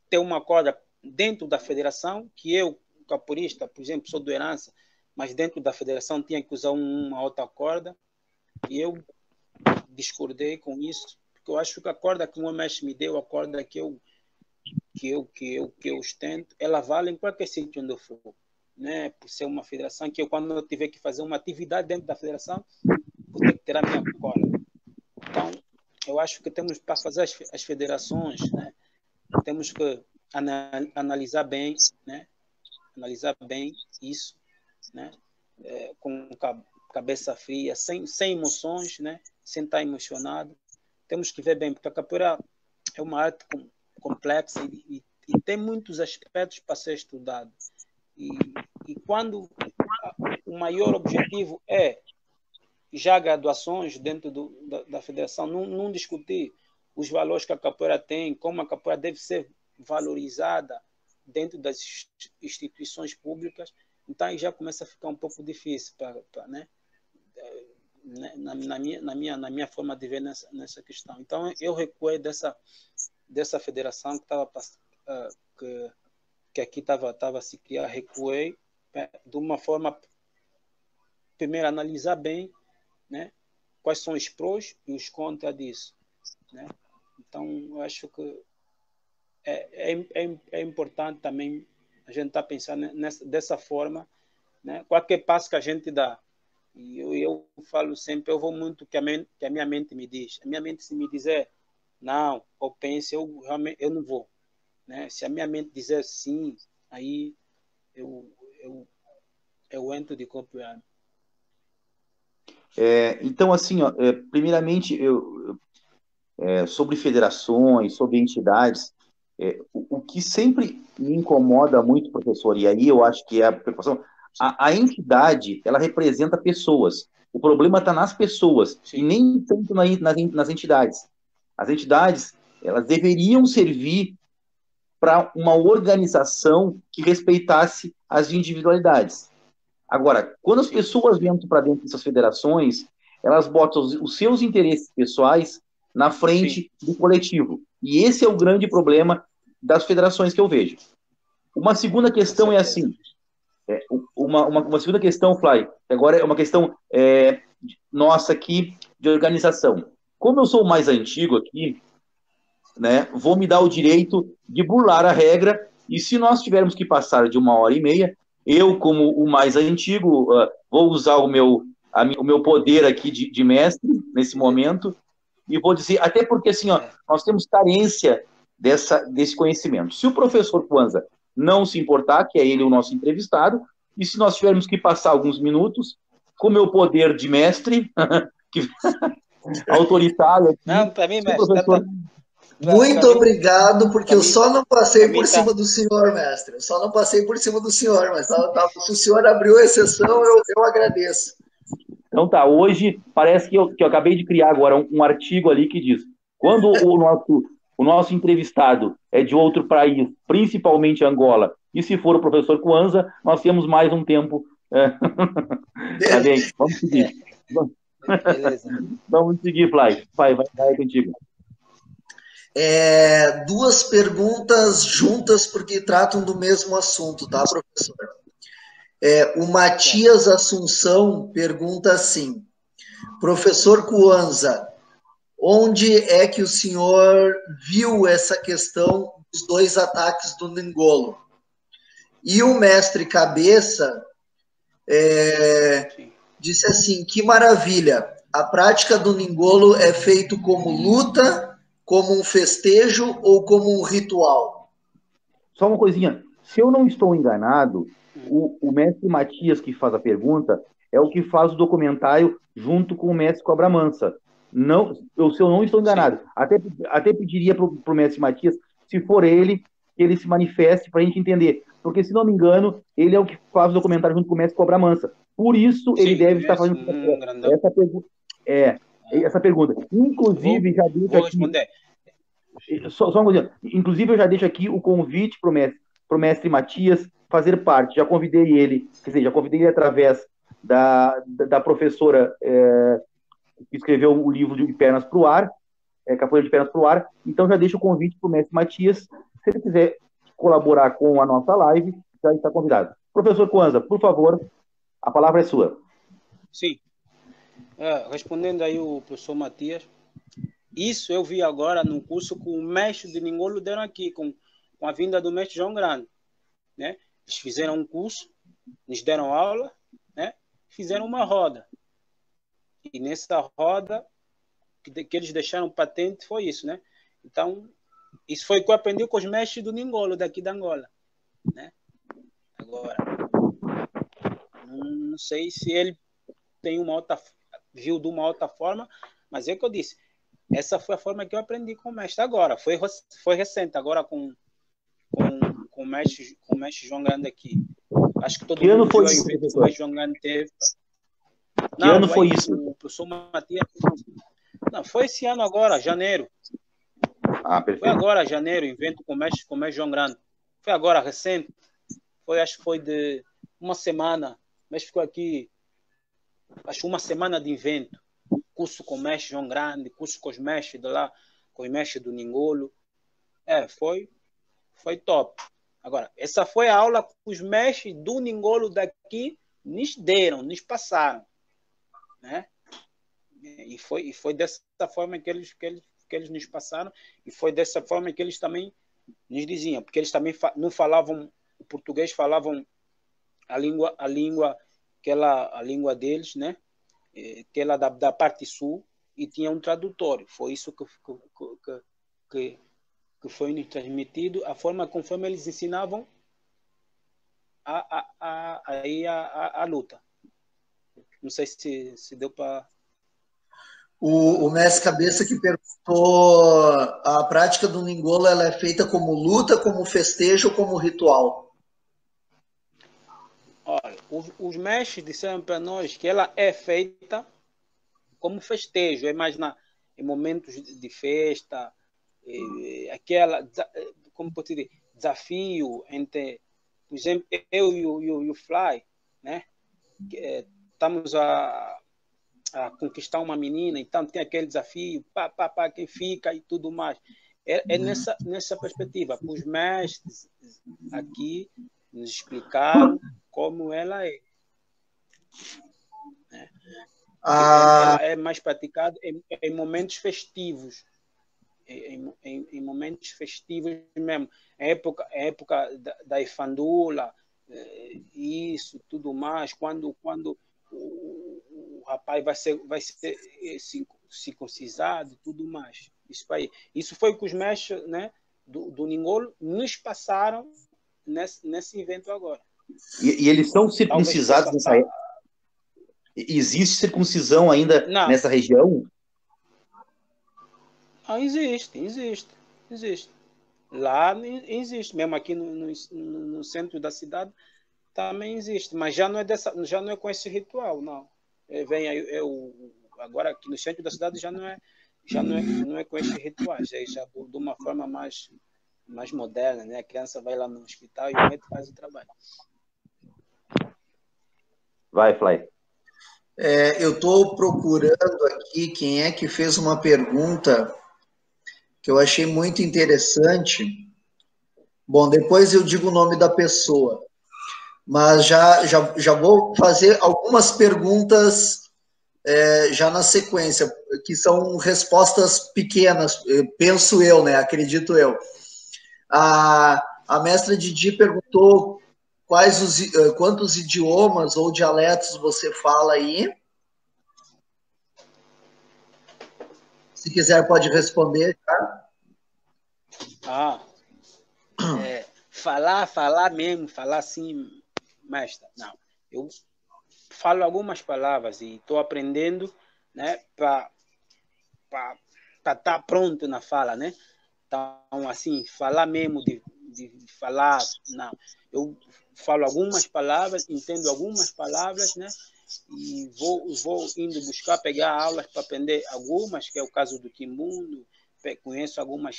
ter uma corda dentro da federação, que eu, capoeirista, por exemplo, sou do Herança, mas dentro da federação tinha que usar uma outra corda. E eu discordei com isso, porque eu acho que a corda que o meu mestre me deu, a corda que eu ostento, ela vale em qualquer sítio onde eu for, né? Por ser uma federação que quando eu tiver que fazer uma atividade dentro da federação, vou ter que ter a minha corda. Então, eu acho que temos para fazer as federações, né? Temos que analisar bem, né? Analisar bem isso, né? Com cabeça fria, sem emoções, né? Sem estar emocionado. Temos que ver bem, porque a capoeira é uma arte complexa e tem muitos aspectos para ser estudado. E quando o maior objetivo é já graduações dentro da federação, não discutir os valores que a capoeira tem, como a capoeira deve ser valorizada dentro das instituições públicas, então aí já começa a ficar um pouco difícil né? Na minha forma de ver nessa questão. Então eu recuei dessa federação que aqui estava a se criar, recuei de uma forma, primeiro analisar bem, né, quais são os prós e os contras disso, né? Então eu acho que é importante também a gente estar pensando dessa forma, né? Qualquer passo que a gente dá, e eu falo sempre, eu vou muito que a minha mente me diz. A minha mente, se me dizer não, ou pense, eu não vou, né? Se a minha mente dizer sim, aí eu entro de corpo e alma. Então, assim, ó, primeiramente, sobre federações, sobre entidades, o que sempre me incomoda muito, professor, e aí eu acho que é a preocupação, a entidade, ela representa pessoas. O problema está nas pessoas, sim, e nem tanto nas entidades. As entidades, elas deveriam servir para uma organização que respeitasse as individualidades. Agora, quando as pessoas entram para dentro dessas federações, elas botam os seus interesses pessoais na frente, sim, do coletivo. E esse é o grande problema das federações que eu vejo. Uma segunda questão é assim, Uma segunda questão, Fly, agora é uma questão nossa aqui de organização. Como eu sou o mais antigo aqui, né, vou me dar o direito de burlar a regra, e se nós tivermos que passar de 1h30, eu, como o mais antigo, vou usar o meu poder aqui de mestre nesse momento, e vou dizer, até porque assim, ó, nós temos carência desse conhecimento. Se o professor Kwanza não se importar, que é ele o nosso entrevistado, e se nós tivermos que passar alguns minutos, com o meu poder de mestre, autoritário aqui, não, para mim, mestre, professor... Muito obrigado, porque eu só não passei por cima tá. do senhor, mestre. Eu só não passei por cima do senhor, mas se o senhor abriu exceção, eu agradeço. Então tá, hoje parece que eu acabei de criar agora um artigo ali que diz, quando o nosso entrevistado é de outro país, principalmente Angola, e se for o professor Kwanza, nós temos mais um tempo. Tá bem, vamos seguir. Beleza. Vamos seguir, Fly. Vai contigo. Duas perguntas juntas, porque tratam do mesmo assunto, tá, professor? O Matias Assunção pergunta assim, professor Kwanza, onde é que o senhor viu essa questão dos 2 ataques do Ningolo? E o mestre Cabeça disse assim, que maravilha, a prática do Ningolo é feito como luta, como um festejo ou como um ritual? Só uma coisinha, se eu não estou enganado, o mestre Matias que faz a pergunta é o que faz o documentário junto com o mestre Cobra Mansa. Não, se eu não estou enganado, até pediria para o mestre Matias, se for ele, que ele se manifeste para a gente entender. Porque, se não me engano, ele é o que faz o documentário junto com o mestre Cobra Mansa. Por isso, ele deve estar fazendo essa pergunta. Essa pergunta. Inclusive, já deixo vou aqui... responder. Só uma coisa. Inclusive, eu já deixo aqui o convite para o mestre Matias fazer parte. Já convidei ele, quer dizer, já convidei ele através da professora que escreveu o livro de Pernas para o Ar, Capoeira de Pernas para o Ar. Então, já deixo o convite para o mestre Matias. Se ele quiser colaborar com a nossa live, já está convidado. Professor Kwanza, por favor, a palavra é sua. Sim. Respondendo aí o professor Matias, isso eu vi agora no curso que o mestre de Ningolo deram aqui, com a vinda do mestre João Grande. Né? Eles fizeram um curso, nos deram aula, né? Fizeram uma roda. E nessa roda, que eles deixaram patente, foi isso, né? Então, isso foi o que eu aprendi com os mestres do Ningolo, daqui da Angola. Né? Agora, não sei se ele tem viu de uma outra forma, mas é o que eu disse. Essa foi a forma que eu aprendi com o mestre agora. Foi recente, agora com o mestre João Grande aqui. Acho que todo que mundo ano foi viu isso, o evento que o professor? mestre João Grande teve. Que ano foi isso? O professor Matias. Não, foi esse ano agora, janeiro. Perfeito. Foi agora, janeiro, evento com o mestre João Grande. Foi agora, recente. Acho que foi de uma semana. O mestre ficou aqui, acho que uma semana de evento. Curso com o mestre João Grande, curso com os mestres de lá, com os mestres do Ningolo. Foi top. Agora, essa foi a aula que os mestres do Ningolo daqui nos deram, nos passaram. Né? E foi dessa forma que eles nos passaram, e foi dessa forma que eles também nos diziam, porque eles também não falavam o português, falavam a língua deles, né? Aquela da parte sul, e tinha um tradutor. Foi isso que foi nos transmitido, a forma conforme eles ensinavam a luta. Não sei se deu para... O mestre Cabeça que perguntou, a prática do Ningolo ela é feita como luta, como festejo ou como ritual? Olha, os mestres disseram para nós que ela é feita como festejo, é mais em momentos de festa, aquela, como pode dizer, desafio entre, por exemplo, eu e o Fly, né? Estamos a conquistar uma menina, então tem aquele desafio, quem fica e tudo mais. É nessa perspectiva. Os mestres aqui nos explicaram como ela é. Ah, Ela é mais praticada em momentos festivos. Em momentos festivos mesmo. Época da Ifandula, isso, tudo mais. Quando o rapaz vai ser circuncisado, tudo mais. Isso foi o que os mestres, né, do Ningolo nos passaram nesse evento agora. E eles são Talvez circuncisados possa nessa estar. época? Existe circuncisão ainda Não, nessa região? existe. Lá existe, mesmo aqui no centro da cidade também existe, mas já não é com esse ritual, não. Agora aqui no centro da cidade já não é com esses rituais, já de uma forma mais moderna, né? A criança vai lá no hospital e o médico faz o trabalho. Vai, Fly. eu estou procurando aqui quem é que fez uma pergunta que eu achei muito interessante. Bom, depois eu digo o nome da pessoa, mas já vou fazer algumas perguntas já na sequência, que são respostas pequenas, penso eu, né? Acredito eu. A mestra Didi perguntou quantos idiomas ou dialetos você fala aí. Se quiser, pode responder, tá? Falar mesmo, falar assim, mestra, não. Eu falo algumas palavras e estou aprendendo, né, para estar pronto na fala, né? Então, assim, falar mesmo de falar, não. Eu falo algumas palavras, entendo algumas palavras, né? E vou indo buscar, pegar aulas para aprender algumas, que é o caso do Quimbundo, conheço algumas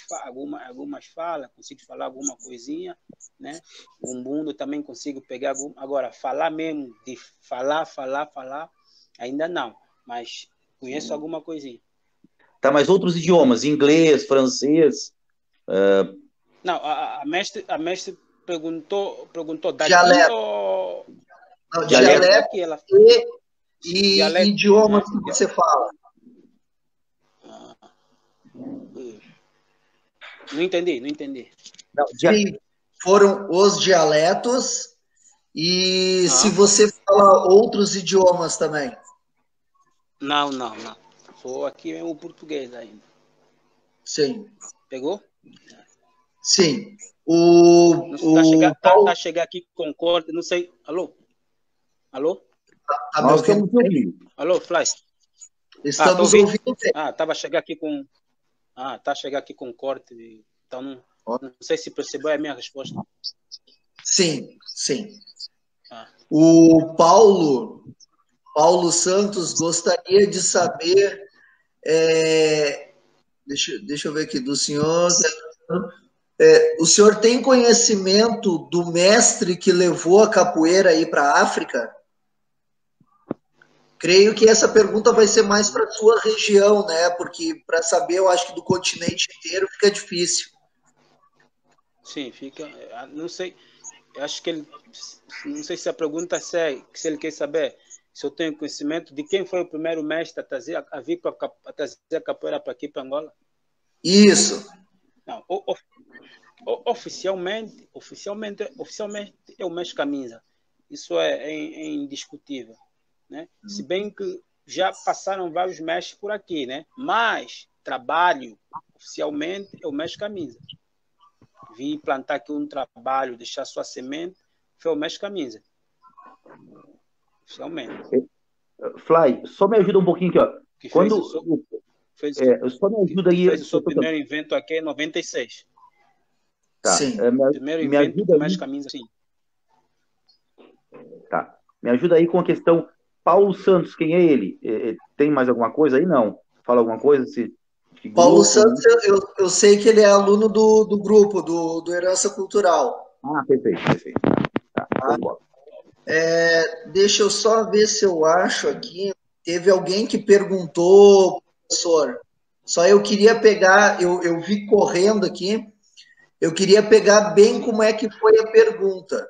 falas, consigo falar alguma coisinha, né? O Umbundo também consigo pegar agora, falar mesmo, de falar, ainda não, mas conheço alguma coisinha. Tá, mas outros idiomas, inglês, francês. Não, a mestre perguntou daqui Dialeto. ou Não, dialeto daqui, ela... e dialeto, idiomas né? que você fala. Não entendi. Não, Sim, foram os dialetos e se Ah. você fala outros idiomas também. Não. Sou aqui é o português ainda. Sim. Pegou? Sim. Tá chegar aqui com corte, não sei. Alô? Tá me ouvindo? Alô, Fly? Estamos ouvindo bem. Tava chegar aqui com. Tá chegar aqui com corte. Então não sei se percebeu a minha resposta. Sim. O Paulo Santos gostaria de saber. Deixa eu ver aqui do senhor. O senhor tem conhecimento do mestre que levou a capoeira aí para a África? Creio que essa pergunta vai ser mais para a sua região, né? Porque para saber, eu acho que do continente inteiro fica difícil. Sim, fica. Não sei. Eu acho que ele. Não sei se a pergunta é se ele quer saber se eu tenho conhecimento de quem foi o primeiro mestre a vir a trazer a capoeira para aqui, para Angola. Isso. Não, oficialmente é o mestre Camisa. Isso é indiscutível, né? Se bem que já passaram vários mestres por aqui, né? Mas trabalho oficialmente é o mestre Camisa. Vim plantar aqui um trabalho, deixar sua semente, foi o mestre Camisa. Oficialmente. Fly, só me ajuda um pouquinho aqui, ó. Só me ajuda aí. Fez o seu primeiro evento aqui em 96. Tá. Sim. Primeiro evento com mais Camisa, sim. Tá. Me ajuda aí com a questão Paulo Santos, quem é ele? Tem mais alguma coisa aí? Não. Fala alguma coisa? Paulo Santos, eu sei que ele é aluno do grupo, do Herança Cultural. Perfeito. Tá. Deixa eu só ver se eu acho aqui. Teve alguém que perguntou, professor. Só eu queria pegar, eu vi correndo aqui, eu queria pegar bem como é que foi a pergunta.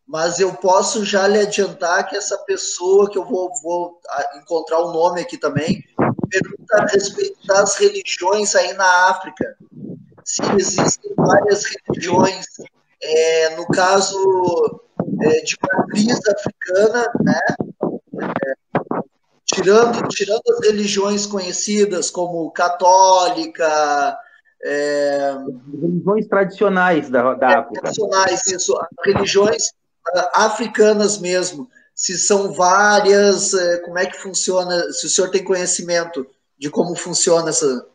mas eu posso já lhe adiantar que essa pessoa, que eu vou encontrar o nome aqui também, pergunta a respeito das religiões aí na África. Se existem várias religiões, no caso de matriz africana, né? Tirando as religiões conhecidas como católica, religiões tradicionais da África. Tradicionais, isso, religiões africanas mesmo. Se são várias, como é que funciona? Se o senhor tem conhecimento de como funciona essa.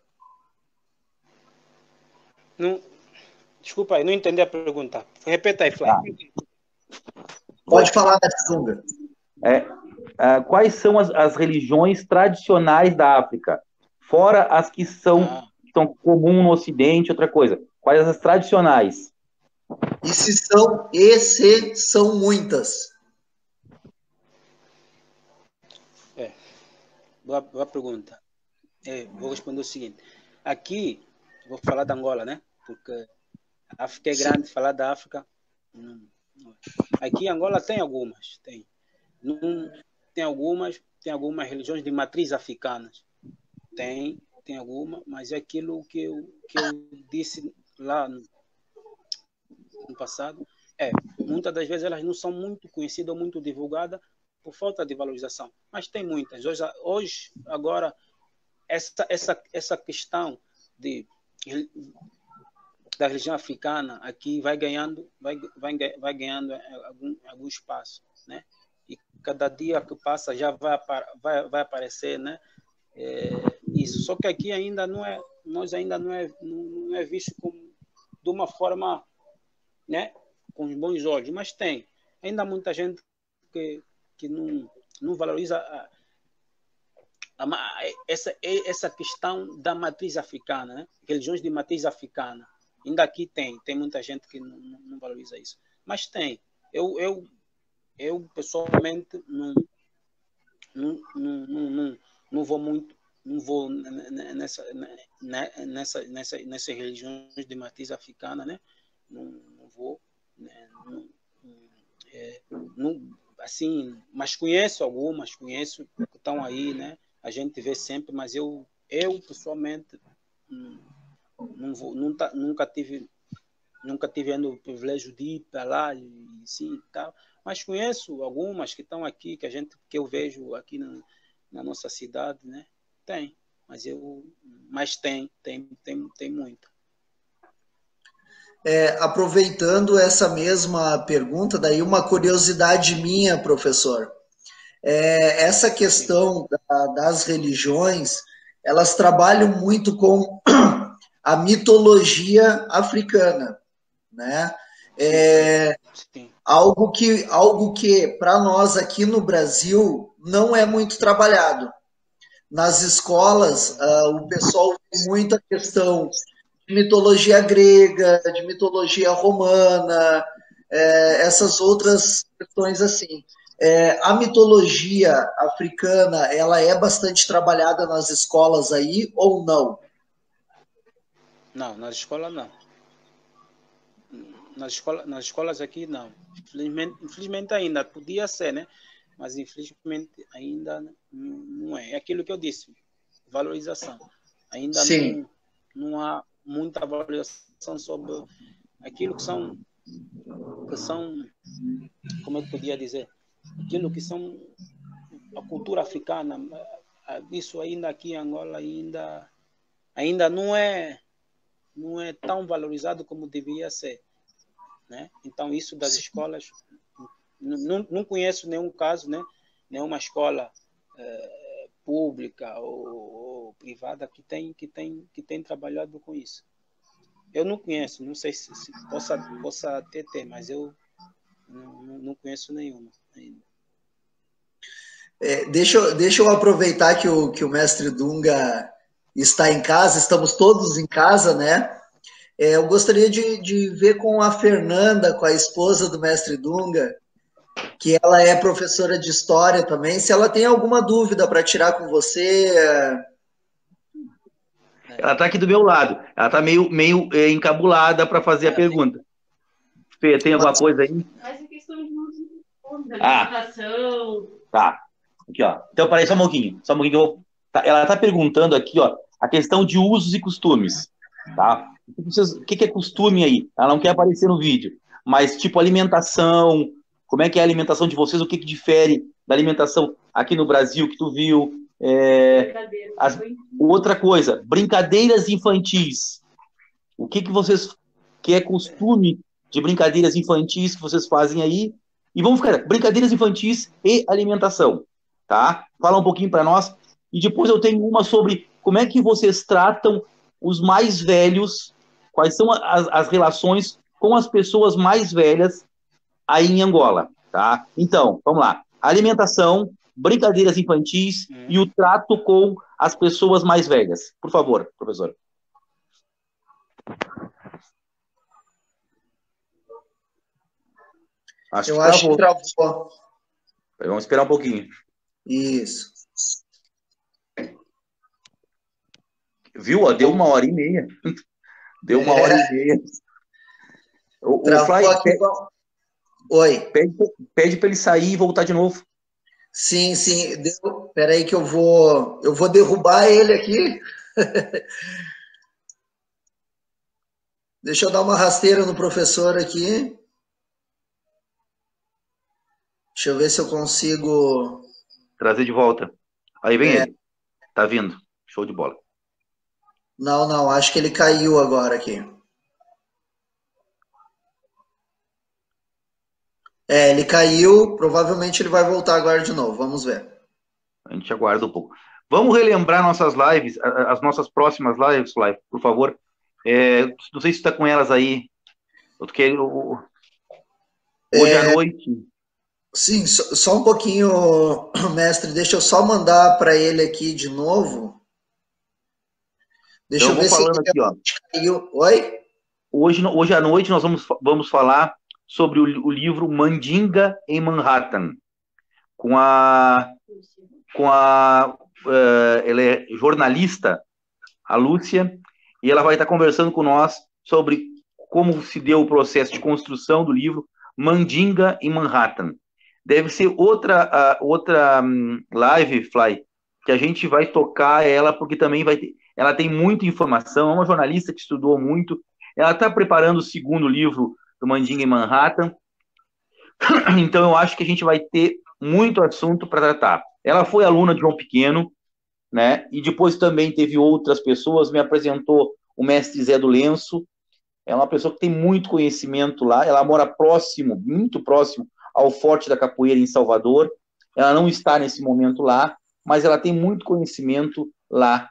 Não, desculpa aí, não entendi a pergunta. Repeta aí, Flávio. Pode falar, Sunga. Quais são as religiões tradicionais da África? Fora as que são comuns no Ocidente, outra coisa. Quais as tradicionais? E se são muitas? Boa pergunta. Vou responder o seguinte. Aqui, vou falar da Angola, né? Porque a África é grande, falar da África. Aqui em Angola tem algumas, tem algumas religiões de matriz africanas. Tem alguma, mas é aquilo que eu disse lá no passado. Muitas das vezes elas não são muito conhecidas ou muito divulgadas por falta de valorização. Mas tem muitas. Hoje agora, essa questão da religião africana aqui vai ganhando algum espaço, né? E cada dia que passa já vai aparecer, né? Isso. Só que aqui ainda não é visto como de uma forma, né? Com os bons olhos, mas tem ainda muita gente que não valoriza essa questão da matriz africana, né? Religiões de matriz africana. Ainda aqui tem muita gente que não valoriza isso. Mas tem. Eu pessoalmente não vou muito, não vou nessas religiões de matriz africana, né? Não vou, né? Assim, mas conheço algumas, que estão aí, né? A gente vê sempre, mas eu pessoalmente nunca tive o privilégio de ir para lá e sim e tal, mas conheço algumas que estão aqui, que eu vejo aqui na nossa cidade, né? Mas tem muita. Aproveitando essa mesma pergunta, daí uma curiosidade minha, professor. Essa questão das religiões, elas trabalham muito com a mitologia africana, né? Algo que para nós aqui no Brasil não é muito trabalhado. Nas escolas, o pessoal tem muita questão de mitologia grega, de mitologia romana, essas outras questões assim. A mitologia africana, ela é bastante trabalhada nas escolas aí ou não? Não, nas escolas não. Nas escolas aqui não. Infelizmente ainda podia ser, né? Mas infelizmente ainda não é. É aquilo que eu disse, valorização. Ainda não há muita valorização sobre aquilo que são, como eu podia dizer, aquilo que são a cultura africana. Isso ainda aqui em Angola ainda não é tão valorizado como deveria ser, né? Então isso das escolas, não conheço nenhum caso, né? Nenhuma escola pública ou privada que tem trabalhado com isso. Eu não conheço, não sei se possa até ter, mas eu não conheço nenhuma ainda. Deixa eu aproveitar que o mestre Dunga está em casa, estamos todos em casa, né? Eu gostaria de ver com a Fernanda, com a esposa do mestre Dunga, que ela é professora de história também, se ela tem alguma dúvida para tirar com você. Ela está aqui do meu lado, ela está meio encabulada para fazer a pergunta. Fê, tem alguma coisa aí? Tá. Aqui, ó. Então, peraí, só um pouquinho. Só um pouquinho que eu vou... Ela tá perguntando aqui, ó, a questão de usos e costumes, tá? O que é costume aí? Ela não quer aparecer no vídeo, mas tipo alimentação, como é que é a alimentação de vocês? O que difere da alimentação aqui no Brasil que tu viu? Outra coisa, brincadeiras infantis. O que vocês... que é costume de brincadeiras infantis que vocês fazem aí? E vamos ficar brincadeiras infantis e alimentação, tá? Fala um pouquinho para nós. E depois eu tenho uma sobre como é que vocês tratam os mais velhos, quais são as relações com as pessoas mais velhas aí em Angola, tá? Então, vamos lá. Alimentação, brincadeiras infantis e o trato com as pessoas mais velhas. Por favor, professor. Eu acho que travou. Vamos esperar um pouquinho. Isso. Viu? Deu 1h30. Deu 1h30. O Fly, Oi. Pede para ele sair e voltar de novo. Sim. Espera aí que eu vou derrubar ele aqui. Deixa eu dar uma rasteira no professor aqui. Deixa eu ver se eu consigo... trazer de volta. Aí vem ele. Tá vindo. Show de bola. Não. Acho que ele caiu agora aqui. Ele caiu. Provavelmente ele vai voltar agora de novo. Vamos ver. A gente aguarda um pouco. Vamos relembrar nossas lives, as nossas próximas lives, por favor. Não sei se está com elas aí. Hoje à noite. Sim, só um pouquinho, mestre. Deixa eu só mandar para ele aqui de novo. Deixa eu ver se ele aqui, ó. caiu. Oi? Hoje à noite nós vamos falar sobre o livro Mandinga em Manhattan, ela é jornalista, a Lúcia, e ela vai estar conversando com nós sobre como se deu o processo de construção do livro Mandinga em Manhattan. Deve ser outra live, Fly, que a gente vai tocar ela, porque também ela tem muita informação, é uma jornalista que estudou muito, ela está preparando o segundo livro do Mandinga em Manhattan, então eu acho que a gente vai ter muito assunto para tratar. Ela foi aluna de João Pequeno, né? E depois também teve outras pessoas, me apresentou o mestre Zé do Lenço, é uma pessoa que tem muito conhecimento lá, ela mora próximo, muito próximo ao Forte da Capoeira em Salvador, ela não está nesse momento lá, mas ela tem muito conhecimento lá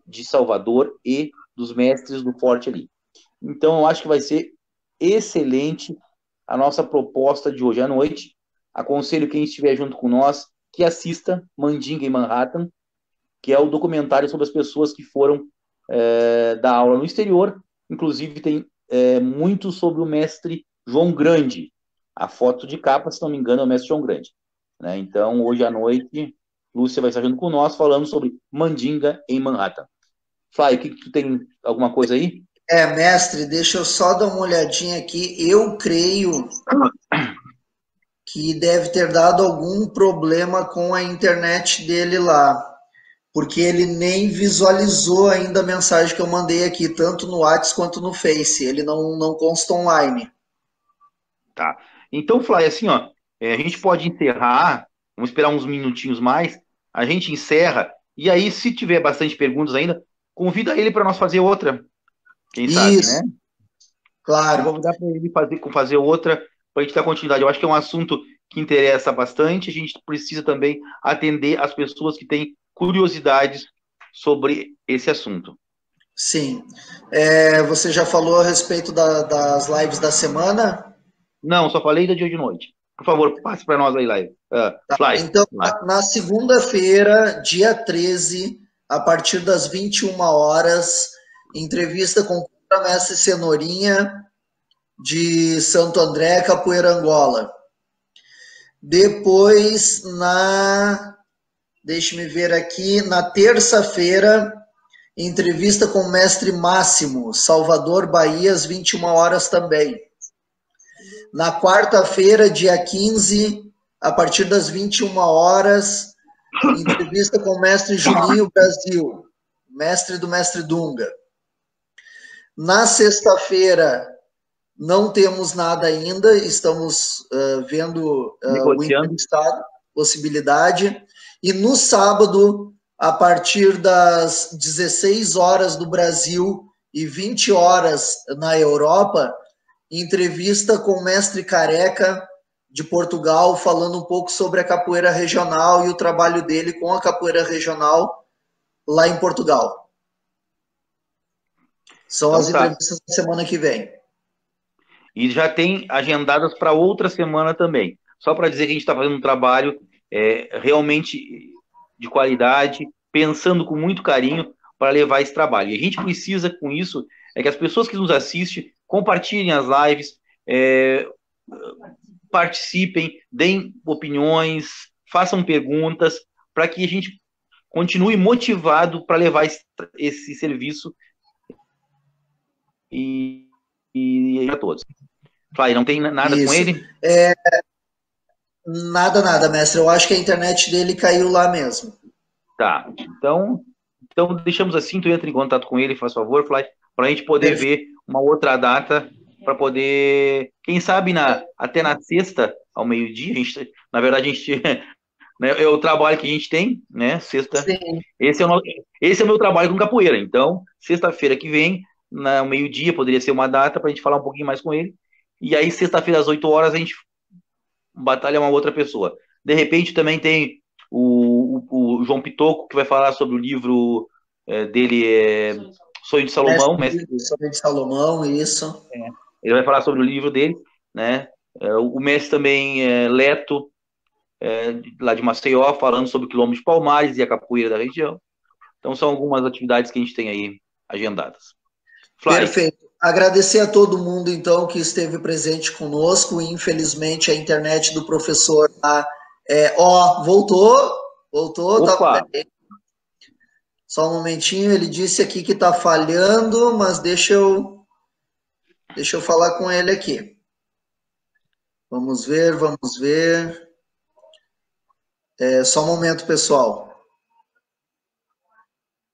de Salvador e dos mestres do Forte ali. Então eu acho que vai ser excelente a nossa proposta de hoje à noite. Aconselho quem estiver junto com nós que assista Mandinga em Manhattan, que é o documentário sobre as pessoas que foram dar aula no exterior. Inclusive tem muito sobre o mestre João Grande. A foto de capa, se não me engano, é o mestre João Grande, né? Então, hoje à noite, Lúcia vai estar junto com nós falando sobre Mandinga em Manhattan. Fly, tu tem alguma coisa aí? Mestre, deixa eu só dar uma olhadinha aqui. Eu creio que deve ter dado algum problema com a internet dele lá, porque ele nem visualizou ainda a mensagem que eu mandei aqui, tanto no WhatsApp quanto no Face. Ele não consta online. Tá. Então, Fly, assim, ó, a gente pode encerrar, vamos esperar uns minutinhos mais, a gente encerra, e aí, se tiver bastante perguntas ainda, convida ele para nós fazer outra. Quem sabe, né? Claro. Vou convidar para ele fazer outra, para a gente dar continuidade. Eu acho que é um assunto que interessa bastante, a gente precisa também atender as pessoas que têm curiosidades sobre esse assunto. Sim. Você já falou a respeito das lives da semana? Não, só falei da dia de noite. Por favor, passe para nós aí, live. Fly. Então, na segunda-feira, dia 13, a partir das 21 horas, entrevista com o mestre Cenourinha, de Santo André, Capoeira, Angola. Depois, deixe-me ver aqui, na terça-feira, entrevista com o mestre Máximo, Salvador, Bahia, às 21 horas também. Na quarta-feira, dia 15, a partir das 21 horas, entrevista com o mestre Julinho Brasil, mestre do mestre Dunga. Na sexta-feira, não temos nada ainda, estamos vendo o entrevistado, possibilidade. E no sábado, a partir das 16 horas do Brasil e 20 horas na Europa, entrevista com o mestre Careca, de Portugal, falando um pouco sobre a capoeira regional e o trabalho dele com a capoeira regional lá em Portugal. São então, as entrevistas da semana que vem. E já tem agendadas para outra semana também. Só para dizer que a gente está fazendo um trabalho realmente de qualidade, pensando com muito carinho para levar esse trabalho. E a gente precisa, com isso, que as pessoas que nos assistem compartilhem as lives, participem, deem opiniões, façam perguntas, para que a gente continue motivado para levar esse serviço e a todos. Flávio, não tem nada com ele? Nada, mestre. Eu acho que a internet dele caiu lá mesmo. Tá. Então deixamos assim, tu entra em contato com ele, faz favor, Flávio, para a gente poder ver uma outra data, para poder, quem sabe, até na sexta, ao meio-dia, na verdade, a gente né, é o trabalho que a gente tem, né? Sexta. Sim. Esse é o meu trabalho com capoeira. Então, sexta-feira que vem, ao meio-dia, poderia ser uma data para a gente falar um pouquinho mais com ele. E aí, sexta-feira, às 8 horas, a gente batalha uma outra pessoa. De repente, também tem o João Pitoco, que vai falar sobre o livro dele, Sonho de Salomão. Sonho de Salomão, isso. Ele vai falar sobre o livro dele, né? O mestre também, Leto, lá de Maceió, falando sobre o quilombo de Palmares e a capoeira da região. Então, são algumas atividades que a gente tem aí agendadas. Perfeito. Agradecer a todo mundo, então, que esteve presente conosco. Infelizmente, a internet do professor lá... voltou. Tá, só um momentinho, ele disse aqui que está falhando, mas deixa eu falar com ele aqui. Vamos ver. Só um momento, pessoal.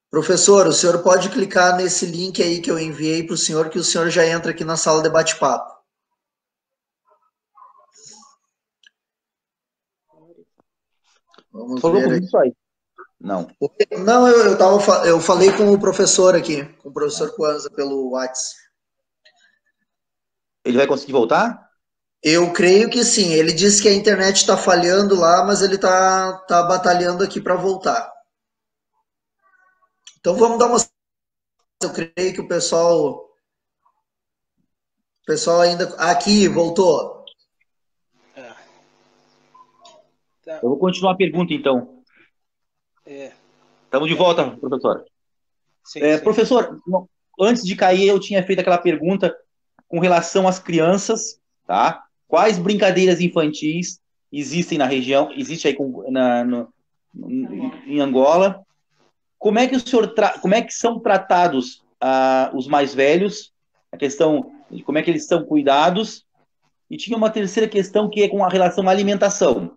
Professor, o senhor pode clicar nesse link aí que eu enviei para o senhor, que o senhor já entra aqui na sala de bate-papo. Vamos ver aqui. Não. Não, eu falei com o professor aqui, com o professor Kwanza pelo WhatsApp. Ele vai conseguir voltar? Eu creio que sim. Ele disse que a internet está falhando lá, mas ele tá batalhando aqui para voltar. Então vamos dar uma... Eu creio que o pessoal ainda... Aqui, voltou. Eu vou continuar a pergunta, então. Estamos de volta, professor. Sim. Professor, antes de cair, eu tinha feito aquela pergunta com relação às crianças, tá? Quais brincadeiras infantis existem na região, existe aí em Angola? Como é que como é que são tratados os mais velhos? A questão de como é que eles são cuidados? E tinha uma terceira questão que é com a relação à alimentação.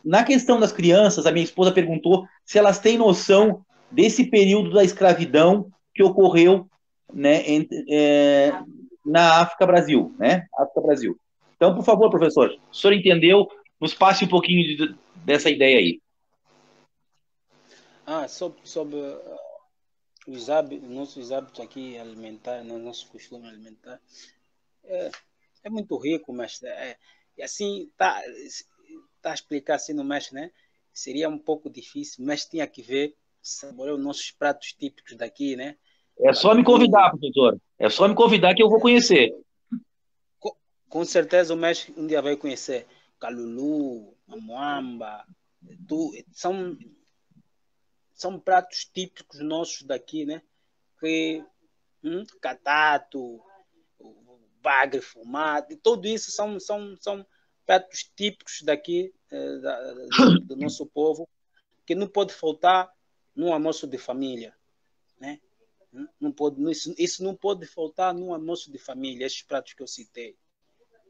Na questão das crianças, a minha esposa perguntou se elas têm noção desse período da escravidão que ocorreu, né, na África Brasil, né? África Brasil. Então, por favor, professor, o senhor entendeu? Nos passe um pouquinho dessa ideia aí. Sobre os nossos hábitos aqui alimentares, nosso costume alimentar, é muito rico, mas assim tá a explicar assim no mestre, né? Seria um pouco difícil, mas tinha que ver, saborear os nossos pratos típicos daqui, né? É só me convidar, professor. É só me convidar que eu vou conhecer. Com certeza o mestre um dia vai conhecer calulu, mamuamba, são pratos típicos nossos daqui, né? Que catato, bagre fumado, tudo isso são pratos típicos daqui do nosso povo, que não pode faltar no almoço de família, né? Não pode, isso não pode faltar no almoço de família, esses pratos que eu citei,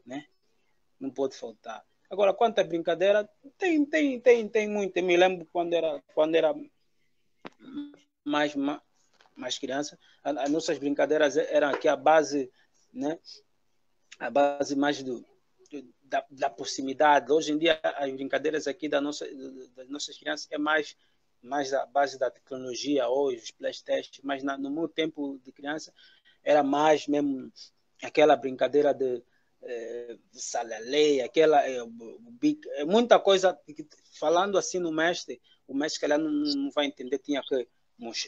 né? Não pode faltar. Agora, quanto à brincadeira, tem muito. Eu me lembro quando era mais criança, as nossas brincadeiras eram aqui a base, né? A base mais da proximidade. Hoje em dia, as brincadeiras aqui das nossas crianças é mais a base da tecnologia, hoje, os PlayStation, mas no meu tempo de criança era mais mesmo aquela brincadeira de salalei, aquela muita coisa, falando assim no mestre, o mestre que não vai entender, tinha que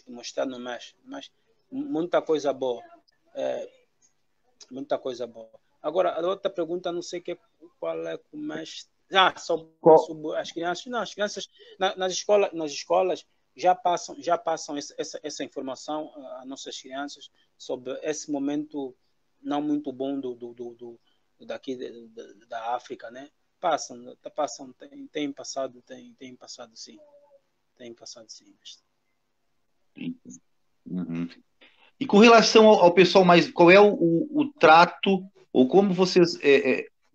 mostrar no mestre, mas muita coisa boa, muita coisa boa. Agora, a outra pergunta, não sei qual é o mestre. Sobre as crianças. Não, as crianças nas escolas já passam essa informação às nossas crianças sobre esse momento não muito bom daqui da África, né? Passam, tem passado sim. Tem passado sim. Uhum. E com relação ao pessoal mais, qual é o trato, ou como vocês,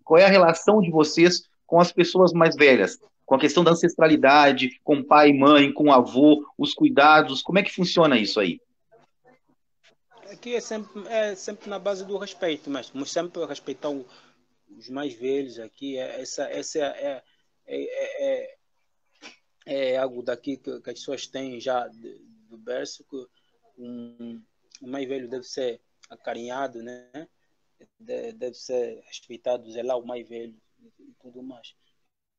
qual é a relação de vocês com as pessoas mais velhas? Com a questão da ancestralidade, com pai, mãe, com avô, os cuidados, como é que funciona isso aí? Aqui é sempre na base do respeito, mas sempre respeitar os mais velhos aqui. Essa é algo daqui que as pessoas têm já do berço, que o mais velho deve ser acarinhado, né? Deve ser respeitado, zelar o mais velho e tudo mais.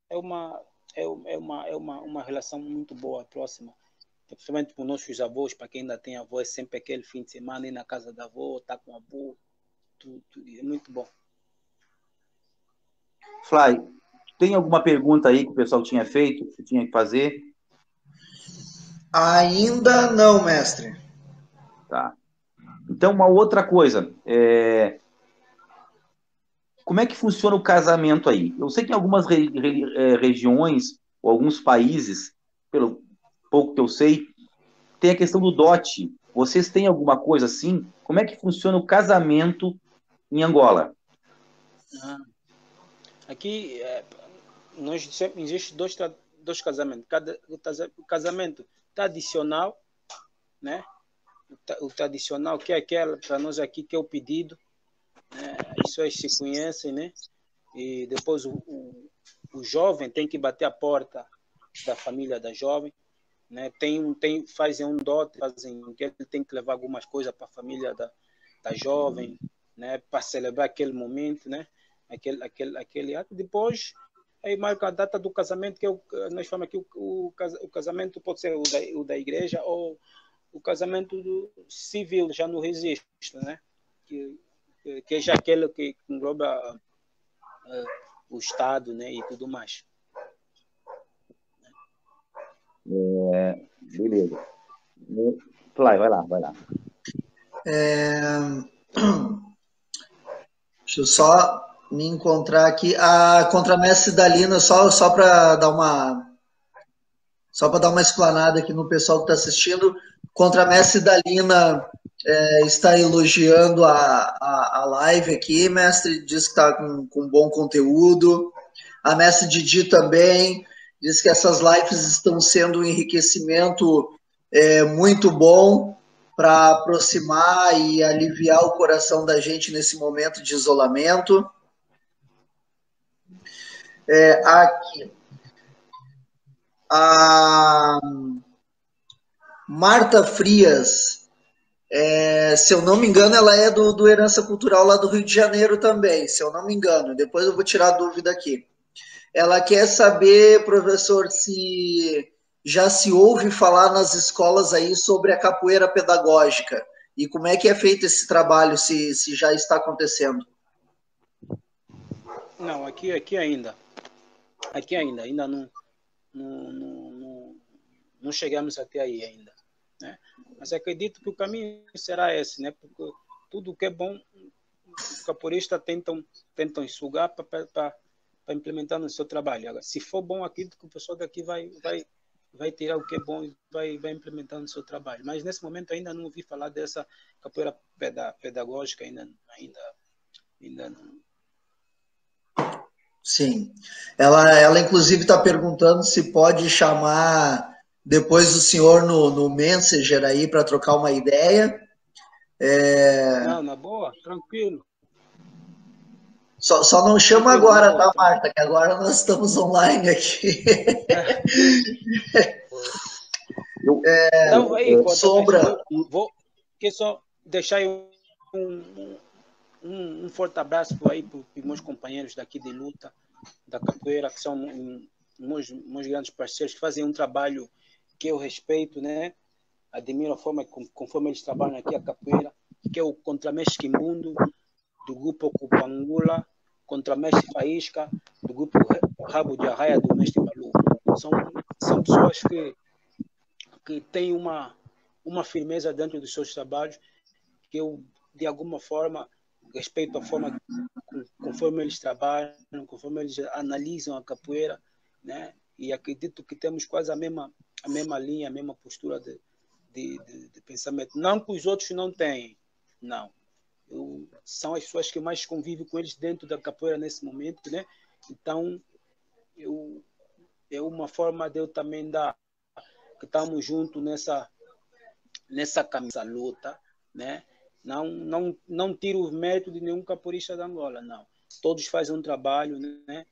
É uma relação muito boa, próxima. Principalmente com nossos avós, para quem ainda tem avô, é sempre aquele fim de semana ir na casa da avó, estar com o avô, tudo, é muito bom. Fly, tem alguma pergunta aí que o pessoal tinha feito, que tinha que fazer? Ainda não, mestre. Tá. Então, uma outra coisa, como é que funciona o casamento aí? Eu sei que em algumas regiões, ou alguns países, pelo pouco que eu sei, tem a questão do dote. Vocês têm alguma coisa assim? Como é que funciona o casamento em Angola? Aqui, existe dois casamentos. O casamento tradicional, né? O tradicional, que é aquele, para nós aqui, que é o pedido. Né? Isso aí se conhecem, né? E depois o jovem tem que bater a porta da família da jovem, né? Fazem um dote, que ele tem que levar algumas coisas para a família da jovem, né? Para celebrar aquele momento, né? Aquele ato. Depois aí marca a data do casamento, que nós chamamos aqui o casamento pode ser o da igreja ou o casamento civil, já no registro, né? Que é já aquele que engloba o Estado, né? E tudo mais. Beleza. Vai lá. Deixa eu só me encontrar aqui. A contramestre Dalina, só para dar uma explanada aqui no pessoal que está assistindo, contramestre Dalina está elogiando a live aqui, mestre, diz que está com bom conteúdo. A mestre Didi também diz que essas lives estão sendo um enriquecimento muito bom para aproximar e aliviar o coração da gente nesse momento de isolamento. Aqui. A Marta Frias, se eu não me engano, ela é do Herança Cultural lá do Rio de Janeiro também, se eu não me engano. Depois eu vou tirar a dúvida aqui. Ela quer saber, professor, se já se ouve falar nas escolas aí sobre a capoeira pedagógica e como é que é feito esse trabalho, se já está acontecendo. Não, aqui ainda não chegamos até aí ainda, né? Mas acredito que o caminho será esse, né? Porque tudo que é bom, os capoeiristas tentam sugar para implementar no seu trabalho. Agora, se for bom, acredito que o pessoal daqui vai vai tirar o que é bom e vai implementando o seu trabalho. Mas nesse momento ainda não ouvi falar dessa capoeira pedagógica, ainda não. Sim. Ela inclusive está perguntando se pode chamar depois o senhor no Messenger aí para trocar uma ideia. Não, na boa, tranquilo. Só não chama agora, tá, Marta? Que agora nós estamos online aqui. Então, aí, Sombra. vou só deixar aí um forte abraço aí para os meus companheiros daqui de luta, da capoeira, que são meus grandes parceiros, que fazem um trabalho que eu respeito, né? Admiro a forma conforme eles trabalham aqui a capoeira, que é o Contramestre Mundo, do grupo Cupangula, Contramestre Faísca, do grupo Rabo de Arraia, do Mestre Balu. São pessoas que têm uma firmeza dentro dos seus trabalhos, que eu, de alguma forma, respeito a forma conforme eles trabalham, conforme eles analisam a capoeira, né? E acredito que temos quase a mesma linha, a mesma postura de pensamento. Não que os outros não tenham, não. São as pessoas que mais convivem com eles dentro da capoeira nesse momento, né? Então, é uma forma de eu também dar que estamos juntos nessa camisa luta, né? Não tiro os méritos de nenhum capoeirista da Angola, não. Todos fazem um trabalho, né,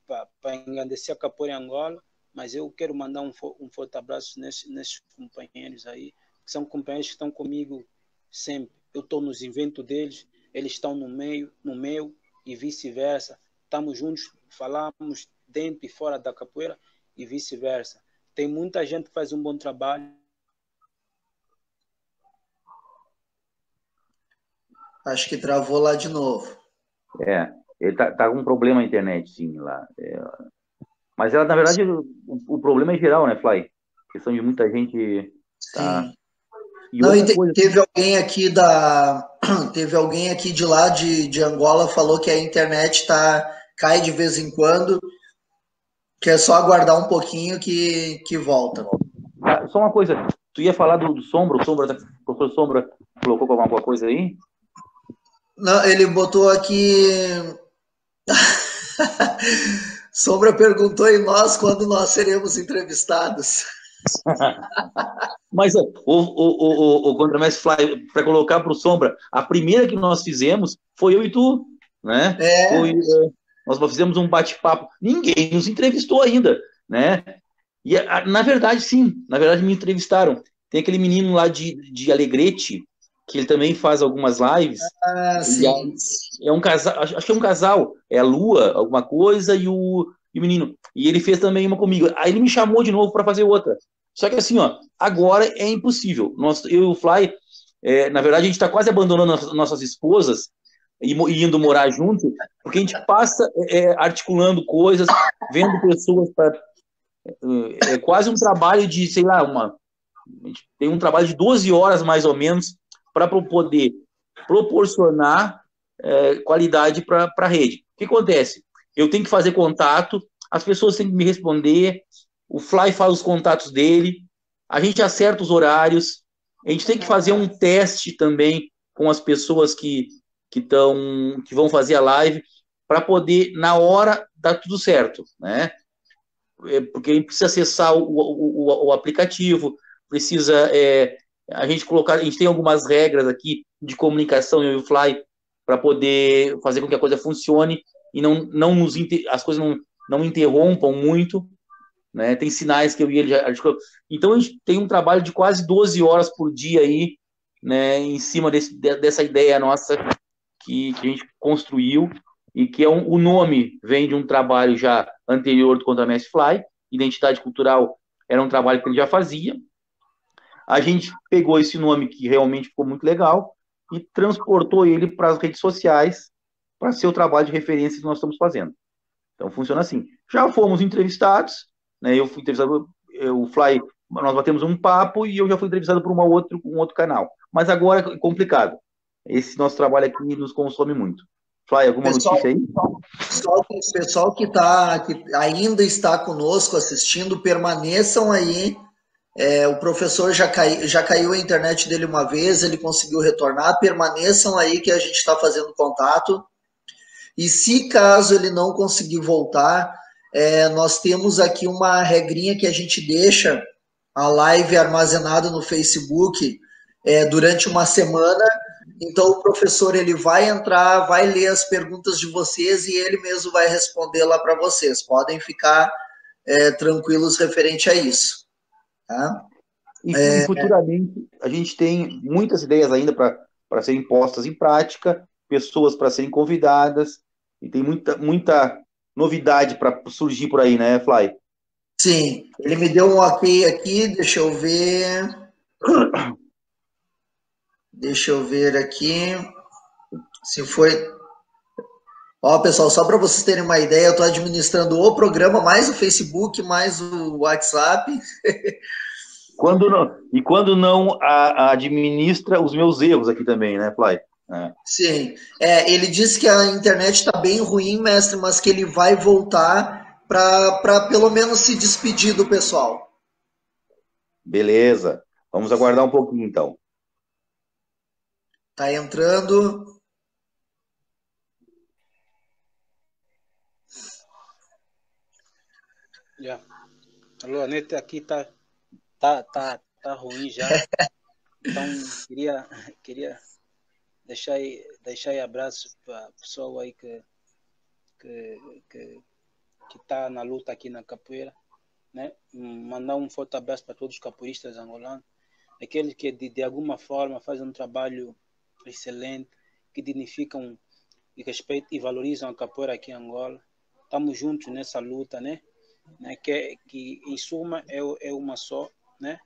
para engrandecer a capoeira em Angola, mas eu quero mandar um forte abraço nesses companheiros aí, que são companheiros que estão comigo sempre. Eu estou nos eventos deles, eles estão no meu, e vice-versa. Estamos juntos, falamos dentro e fora da capoeira e vice-versa. Tem muita gente que faz um bom trabalho. Acho que travou lá de novo. Ele tá com um problema na internet, sim, lá. Mas ela, na verdade, o problema é geral, né, Fly? A questão de muita gente. Tá... Sim. E não, outra coisa... Teve alguém aqui de lá de Angola falou que a internet cai de vez em quando, que é só aguardar um pouquinho que volta. Só uma coisa, tu ia falar do Sombra, o professor Sombra colocou alguma coisa aí? Não, ele botou aqui. Sombra perguntou em nós quando nós seremos entrevistados. Mas o Contramestre Fly, para colocar para o Sombra, a primeira que nós fizemos foi eu e tu, né? Nós fizemos um bate-papo, ninguém nos entrevistou ainda, né? E na verdade, sim, me entrevistaram. Tem aquele menino lá de Alegrete, que ele também faz algumas lives. Sim. É um casal, acho que é um casal, é a Lua, alguma coisa, e o menino. E ele fez também uma comigo. Aí ele me chamou de novo para fazer outra. Só que assim, ó, agora é impossível. Eu e o Fly, na verdade, a gente está quase abandonando as nossas esposas e indo morar junto, porque a gente passa articulando coisas, vendo pessoas para. É quase um trabalho de, sei lá, a gente tem um trabalho de 12 horas mais ou menos para poder proporcionar qualidade para a rede. O que acontece? Eu tenho que fazer contato, as pessoas têm que me responder, o Fly faz os contatos dele, a gente acerta os horários, a gente tem que fazer um teste também com as pessoas que vão fazer a live, para poder, na hora, dar tudo certo, né? Porque a gente precisa acessar o aplicativo, precisa a gente tem algumas regras aqui de comunicação, eu e o Fly, para poder fazer com que a coisa funcione e as coisas não interrompam muito, né? Tem sinais que eu e ele já articulamos. Então a gente tem um trabalho de quase 12 horas por dia aí, né, em cima dessa ideia nossa que a gente construiu, e que o nome vem de um trabalho já anterior do Contramestre Fly. Identidade cultural era um trabalho que ele já fazia. A gente pegou esse nome, que realmente ficou muito legal, e transportou ele para as redes sociais, para ser o trabalho de referência que nós estamos fazendo. Então funciona assim. Já fomos entrevistados, né? Eu fui entrevistado, o Fly, nós batemos um papo e eu já fui entrevistado por um outro canal. Mas agora é complicado. Esse nosso trabalho aqui nos consome muito. Fly, alguma notícia aí? Pessoal que ainda está conosco assistindo, permaneçam aí. O professor já caiu a internet dele uma vez, ele conseguiu retornar. Permaneçam aí que a gente está fazendo contato. E se caso ele não conseguir voltar, nós temos aqui uma regrinha que a gente deixa a live armazenada no Facebook durante uma semana. Então o professor ele vai entrar, vai ler as perguntas de vocês e ele mesmo vai responder lá para vocês. Podem ficar tranquilos referente a isso. Tá? E futuramente a gente tem muitas ideias ainda para serem postas em prática, pessoas para serem convidadas, e tem muita novidade para surgir por aí, né, Fly? Sim, ele me deu um ok aqui, deixa eu ver. Deixa eu ver aqui se foi. Ó, pessoal, só para vocês terem uma ideia, eu estou administrando o programa, mais o Facebook, mais o WhatsApp. Quando não administra os meus erros aqui também, né, Fly? Sim. Ele disse que a internet está bem ruim, mestre, mas que ele vai voltar para pelo menos se despedir do pessoal. Beleza. Vamos aguardar um pouquinho, então. Tá entrando. Alô, a net aqui tá ruim já. Então, queria deixar aí abraço para o pessoal aí que está na luta aqui na capoeira, né? Mandar um forte abraço para todos os capoeiristas angolanos, aqueles que de alguma forma fazem um trabalho excelente, que dignificam e respeitam e valorizam a capoeira aqui em Angola. Estamos juntos nessa luta, né? Que em suma é uma só, né?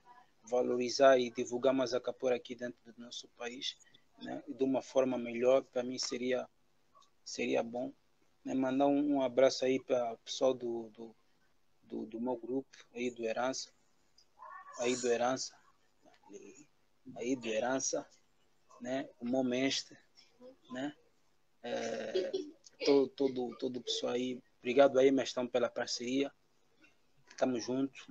Valorizar e divulgar mais a capoeira aqui dentro do nosso país, né? De uma forma melhor, para mim seria bom, né? Mandar um abraço aí para o pessoal do meu grupo aí do Herança, né? O meu mestre, né? Todo o pessoal aí, obrigado aí, mestrão, pela parceria. Estamos juntos.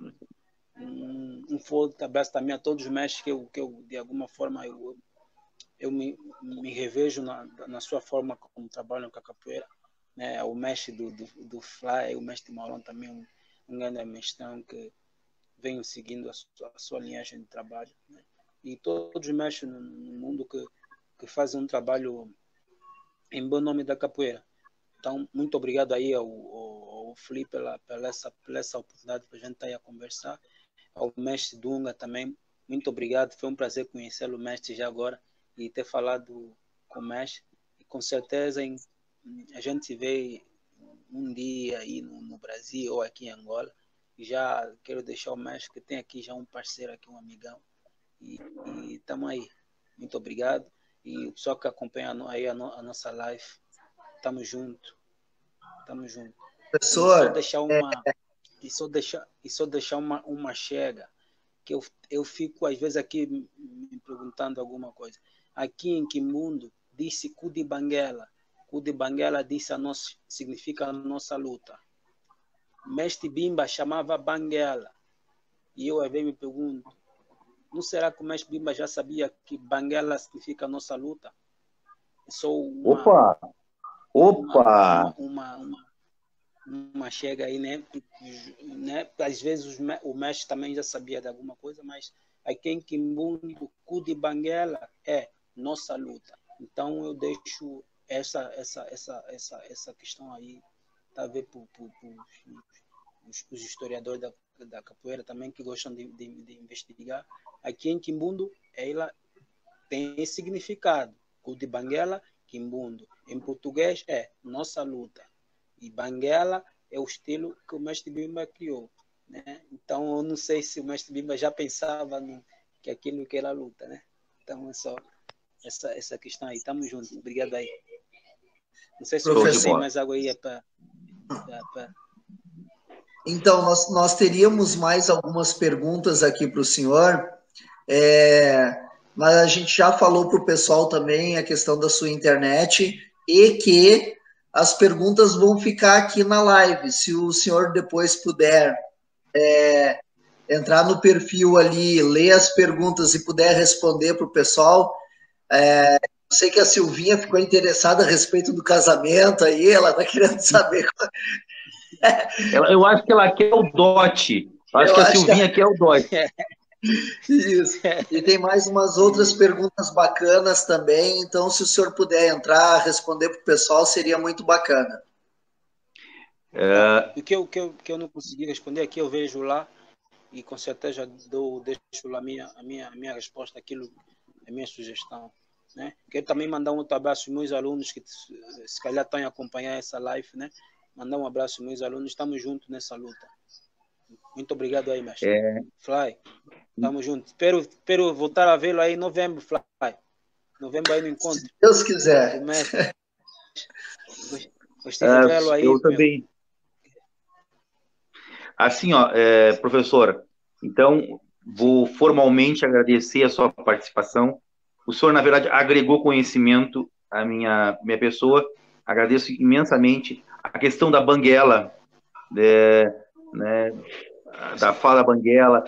Um forte abraço também a todos os mestres que eu de alguma forma eu me revejo na sua forma como trabalham com a capoeira, né? O mestre do Fly, o mestre Maurão também, um grande mestrão que venho seguindo a sua linhagem de trabalho, né? E todos os mestres no mundo que fazem um trabalho em bom nome da capoeira. Então, muito obrigado aí ao Felipe pela essa oportunidade para a gente estar aí a conversar. Ao mestre Dunga também, muito obrigado. Foi um prazer conhecê-lo, mestre, já agora, e ter falado com o mestre. E com certeza a gente se vê um dia aí no Brasil ou aqui em Angola. E já quero deixar o mestre que tem aqui já um parceiro, aqui um amigão. E estamos aí. Muito obrigado. E o pessoal que acompanha aí a nossa live, estamos juntos. Professor, E só deixar uma chega, que eu fico às vezes aqui me perguntando alguma coisa. Aqui em Quimbundo disse Cudi Banguela. Cudi Banguela significa a nossa luta. Mestre Bimba chamava Banguela. E eu às vezes me pergunto, não será que o mestre Bimba já sabia que Banguela significa a nossa luta? Opa! Uma chega aí, né? Às vezes o mestre também já sabia de alguma coisa, mas aqui em Quimbundo, o cu de Banguela é nossa luta. Então eu deixo essa questão aí, tá a ver por os historiadores da capoeira também, que gostam de investigar. Aqui em Quimbundo, ela tem esse significado. Cu de Banguela, Quimbundo. Em português é nossa luta. E Banguela é o estilo que o mestre Bimba criou, né? Então eu não sei se o mestre Bimba já pensava que aquilo que era luta, né? Então é só essa questão aí. Tamo junto. Obrigado aí. Não sei se você tem mais algo aí para... Então, nós teríamos mais algumas perguntas aqui para o senhor, mas a gente já falou para o pessoal também a questão da sua internet, e que as perguntas vão ficar aqui na live. Se o senhor depois puder entrar no perfil ali, ler as perguntas e puder responder para o pessoal. Sei que a Silvinha ficou interessada a respeito do casamento aí, ela está querendo saber. Eu acho que ela quer o dote. Acho que a Silvinha quer o dote. Isso. E tem mais umas outras perguntas bacanas também, então se o senhor puder entrar, responder para o pessoal, seria muito bacana. O que eu não consegui responder aqui, eu vejo lá e com certeza deixo lá a minha resposta, aquilo, a minha sugestão. Né? Quero também mandar um outro abraço aos meus alunos que se calhar estão a acompanhar essa live, né? Mandar um abraço aos meus alunos, estamos juntos nessa luta. Muito obrigado aí, mestre. Fly, estamos juntos. Espero voltar a vê-lo aí em novembro, Fly. Novembro aí no encontro. Se Deus quiser. Gostei de vê-lo aí. Eu também. Assim, professor, então vou formalmente agradecer a sua participação. O senhor, na verdade, agregou conhecimento à minha pessoa. Agradeço imensamente. A questão da banguela, né, da fala banguela,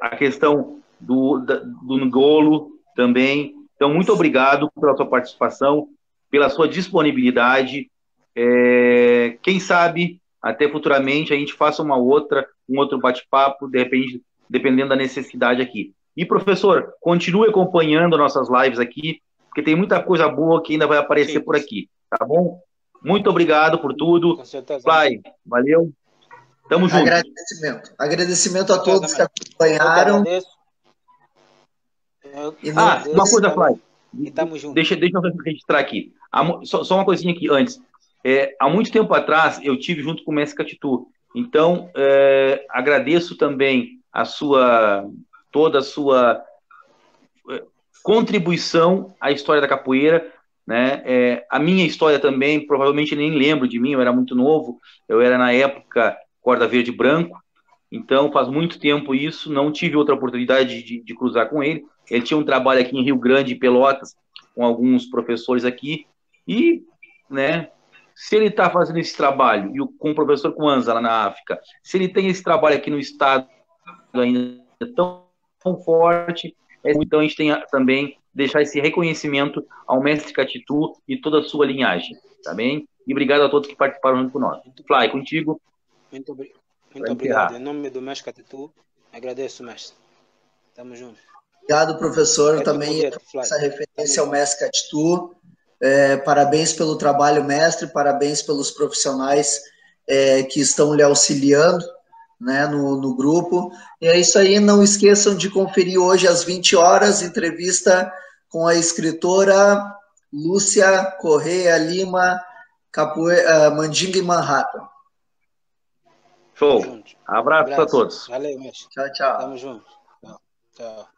a questão do ngolo também. Então, muito obrigado pela sua participação, pela sua disponibilidade. Quem sabe, até futuramente, a gente faça um outro bate-papo, de repente, dependendo da necessidade aqui. E, professor, continue acompanhando nossas lives aqui, porque tem muita coisa boa que ainda vai aparecer por aqui, tá bom? Muito obrigado por tudo. Com certeza. Fly, valeu. Tamo junto. Agradecimento a todos que acompanharam. Uma coisa, Fly. E tamo junto. Deixa eu registrar aqui. Só uma coisinha aqui antes. Há muito tempo atrás, eu tive junto com o Mestre Catitu. Então, agradeço também toda a sua contribuição à história da capoeira, né? A minha história também, provavelmente nem lembro de mim, eu era muito novo, eu era na época corda verde e branco, então faz muito tempo isso, não tive outra oportunidade de cruzar com ele. Ele tinha um trabalho aqui em Rio Grande, Pelotas, com alguns professores aqui, e, né, se ele está fazendo esse trabalho, e com o professor Kwanza lá na África, se ele tem esse trabalho aqui no estado ainda tão forte, então a gente tem também deixar esse reconhecimento ao Mestre Catitu e toda a sua linhagem, tá bem? E obrigado a todos que participaram junto com nós. Fly, contigo. Muito obrigado. Em nome do Mestre Catitu, agradeço, mestre. Tamo junto. Obrigado, professor. Também essa referência ao Mestre Catitu. Parabéns pelo trabalho, mestre. Parabéns pelos profissionais que estão lhe auxiliando, né, no grupo. E é isso aí. Não esqueçam de conferir hoje às 20 horas, entrevista com a escritora Lúcia Correia Lima, Mandinga e Manhattan. Show. Abraço a todos. Valeu, mestre. Tchau, tchau. Tamo junto. Tchau.